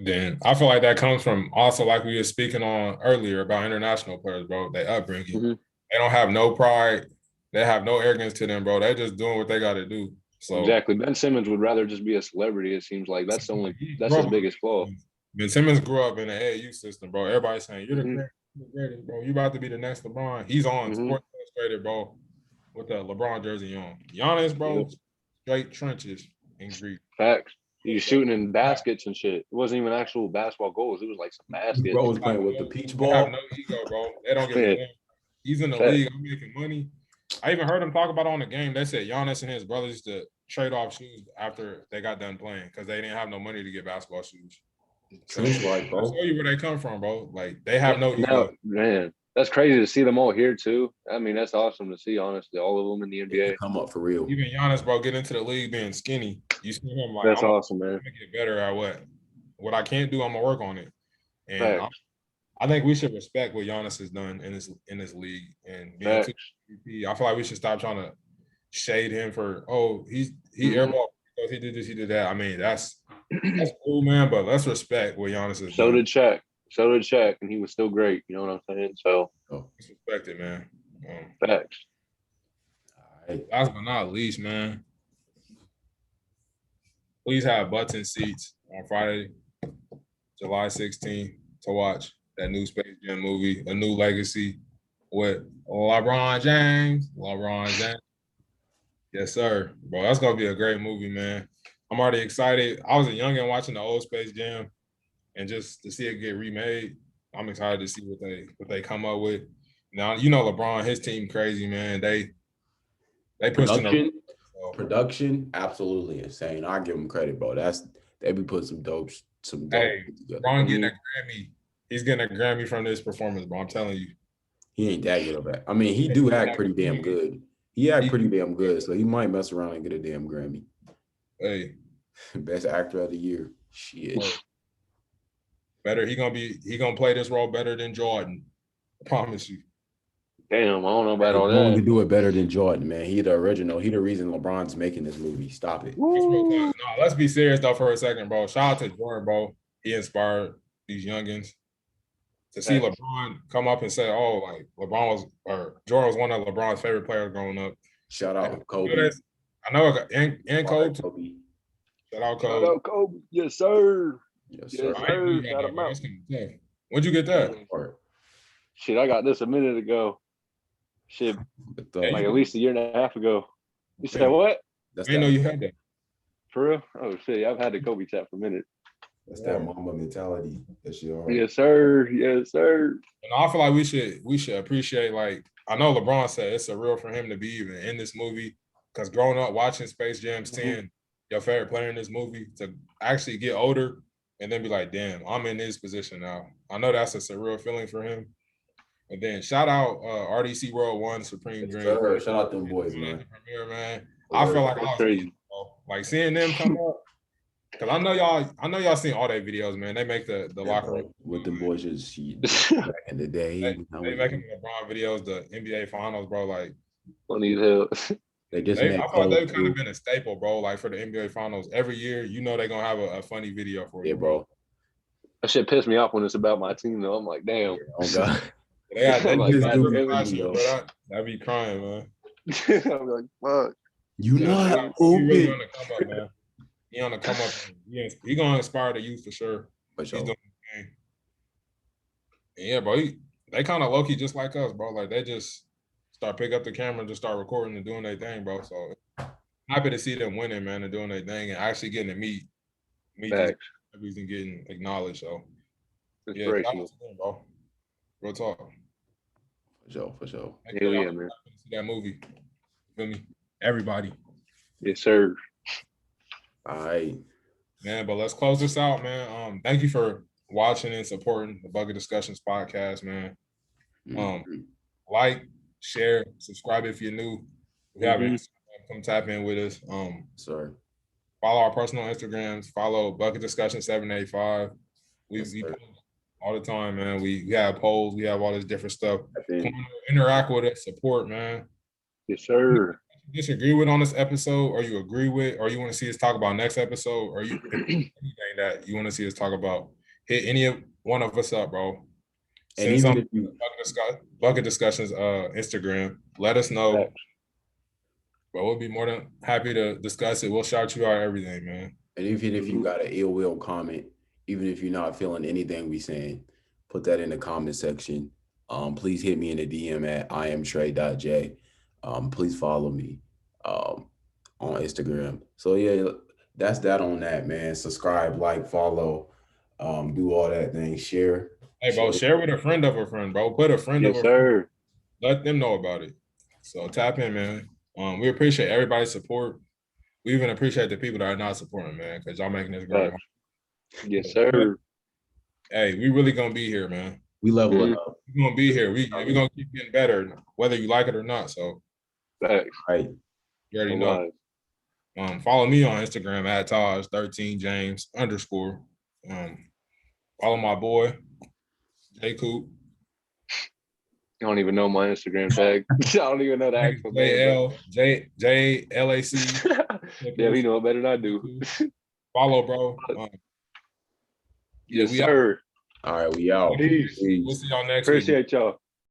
Then I feel like that comes from also, like we were speaking on earlier about international players, bro. Their upbringing. They don't have no pride. They have no arrogance to them, bro. They're just doing what they got to do. So exactly. Ben Simmons would rather just be a celebrity. It seems like that's his biggest flaw. Ben Simmons grew up in the AAU system, bro. Everybody's saying you're the greatest, bro. You about to be the next LeBron. He's on Sports Illustrated, bro, with the LeBron jersey on. Giannis, bro, straight trenches in Greek. Facts. He's shooting in baskets and shit. It wasn't even actual basketball goals. It was like some baskets. Bro was playing with the peach ball. They have no ego, bro. They don't give a damn. He's in the league. I'm making money. I even heard him talk about on the game. They said Giannis and his brothers used to trade off shoes after they got done playing because they didn't have no money to get basketball shoes. So like, bro. I'll tell you where they come from, bro. Like they have no ego. No, man. That's crazy to see them all here too. I mean, that's awesome to see, honestly, all of them in the NBA. Come up for real. Even Giannis, bro, get into the league being skinny. You see him like, that's awesome, man. I'm gonna get better at what I can't do, I'm gonna work on it. And I think we should respect what Giannis has done in this league and being two MVP. I feel like we should stop trying to shade him for he airball because he did this, he did that. I mean, that's cool, man. But let's respect what Giannis has So done. did Shaq, and he was still great. You know what I'm saying? So let's respect it, man. Facts. All right. Last but not least, man. Please have butts in seats on Friday, July 16th to watch that new Space Jam movie, A New Legacy with LeBron James. Yes, sir. Bro, that's going to be a great movie, man. I'm already excited. I was a youngin' watching the old Space Jam, and just to see it get remade, I'm excited to see what they come up with. Now, you know LeBron, his team crazy, man. They pushed production, absolutely insane. I give them credit, bro. They be putting some dope. Hey, LeBron getting a Grammy. He's getting a Grammy from this performance, bro. I'm telling you. He ain't that good of it. I mean, he do act pretty damn good. He act pretty damn good, so he might mess around and get a damn Grammy. Hey. Best actor of the year. Shit. Better. He gonna play this role better than Jordan. I promise you. Damn, I don't know about all that. He can do it better than Jordan, man. He the original. He the reason LeBron's making this movie. Stop it. No, let's be serious though for a second, bro. Shout out to Jordan, bro. He inspired these youngins. To see LeBron come up and say, like Jordan was one of LeBron's favorite players growing up. Shout out Kobe. I know, and Kobe. Shout out Kobe. Yes, sir. Yes, sir. Shout him out. When'd you get that? Shit, I got this a minute ago. Shit, like at least a year and a half ago. You said what? I didn't know you had that. For real? Oh shit, I've had the Kobe tap for a minute. That's that mama mentality that she already. Yes, sir. Yes, sir. And I feel like we should appreciate, like, I know LeBron said it's surreal for him to be even in this movie, because growing up watching Space Jam, seeing your favorite player in this movie, to actually get older and then be like, damn, I'm in this position now. I know that's a surreal feeling for him. And then shout out RDC World One Supreme Dream. Shout out them boys, man. Premiere, man. I feel like I was crazy, like seeing them come up. Cause I know y'all seen all their videos, man. They make the locker room with the boys just back in the day. They making LeBron videos, the NBA Finals, bro. Like funny as hell. I thought they've kind of been a staple, bro. Like for the NBA Finals, every year, you know they're gonna have a funny video for you, bro. That shit pissed me off when it's about my team, though. I'm like, damn. Oh God. I'd be crying, man. I'm like, fuck. You not open. He really come up, man. He on the come up. He gonna inspire the youth for sure. For sure. He's doing the thing. And yeah, bro. They kind of low key just like us, bro. Like they just start pick up the camera and just start recording and doing their thing, bro. So happy to see them winning, man, and doing their thing and actually getting to meet and getting acknowledged. So yeah, them, bro. Real talk. For sure. Yeah, man. See that movie. Feel me? Everybody. Yes, sir. All right. Man, but let's close this out, man. Thank you for watching and supporting the Bucket Discussions podcast, man. Like, share, subscribe if you're new. If you have Instagram, come tap in with us. Sorry. Follow our personal Instagrams. Follow Bucket Discussion 785. We post all the time, man. We have polls. We have all this different stuff. Interact with us. Support, man. Yes, sir. Disagree with on this episode, or you agree with, or you want to see us talk about next episode, or you anything that you want to see us talk about, hit any of one of us up, bro. Send something to Bucket Discussions Instagram. Let us know. But we'll be more than happy to discuss it. We'll shout you out everything, man. And even if you got an ill will comment, even if you're not feeling anything we saying, put that in the comment section. Please hit me in the DM at iamtrey.j. Please follow me on Instagram. So yeah, that's that on that, man. Subscribe, like, follow, do all that thing, share. Hey, bro, share with a friend of a friend, bro. Put a friend of a friend. Let them know about it. So tap in, man. We appreciate everybody's support. We even appreciate the people that are not supporting, man, because y'all making this great. Yes, sir. Hey, we really gonna be here, man. We leveling up. We're gonna be here. We're gonna keep getting better, whether you like it or not. So right. You already know. Follow me on Instagram at Taj13James_. Follow my boy. J Coop. I don't even know my Instagram tag. I don't even know the actual name. JLAC. Yeah, you know it better than I do. Follow, bro. Yes, we sir. All right, we out. Peace. We'll see y'all next week. Appreciate y'all.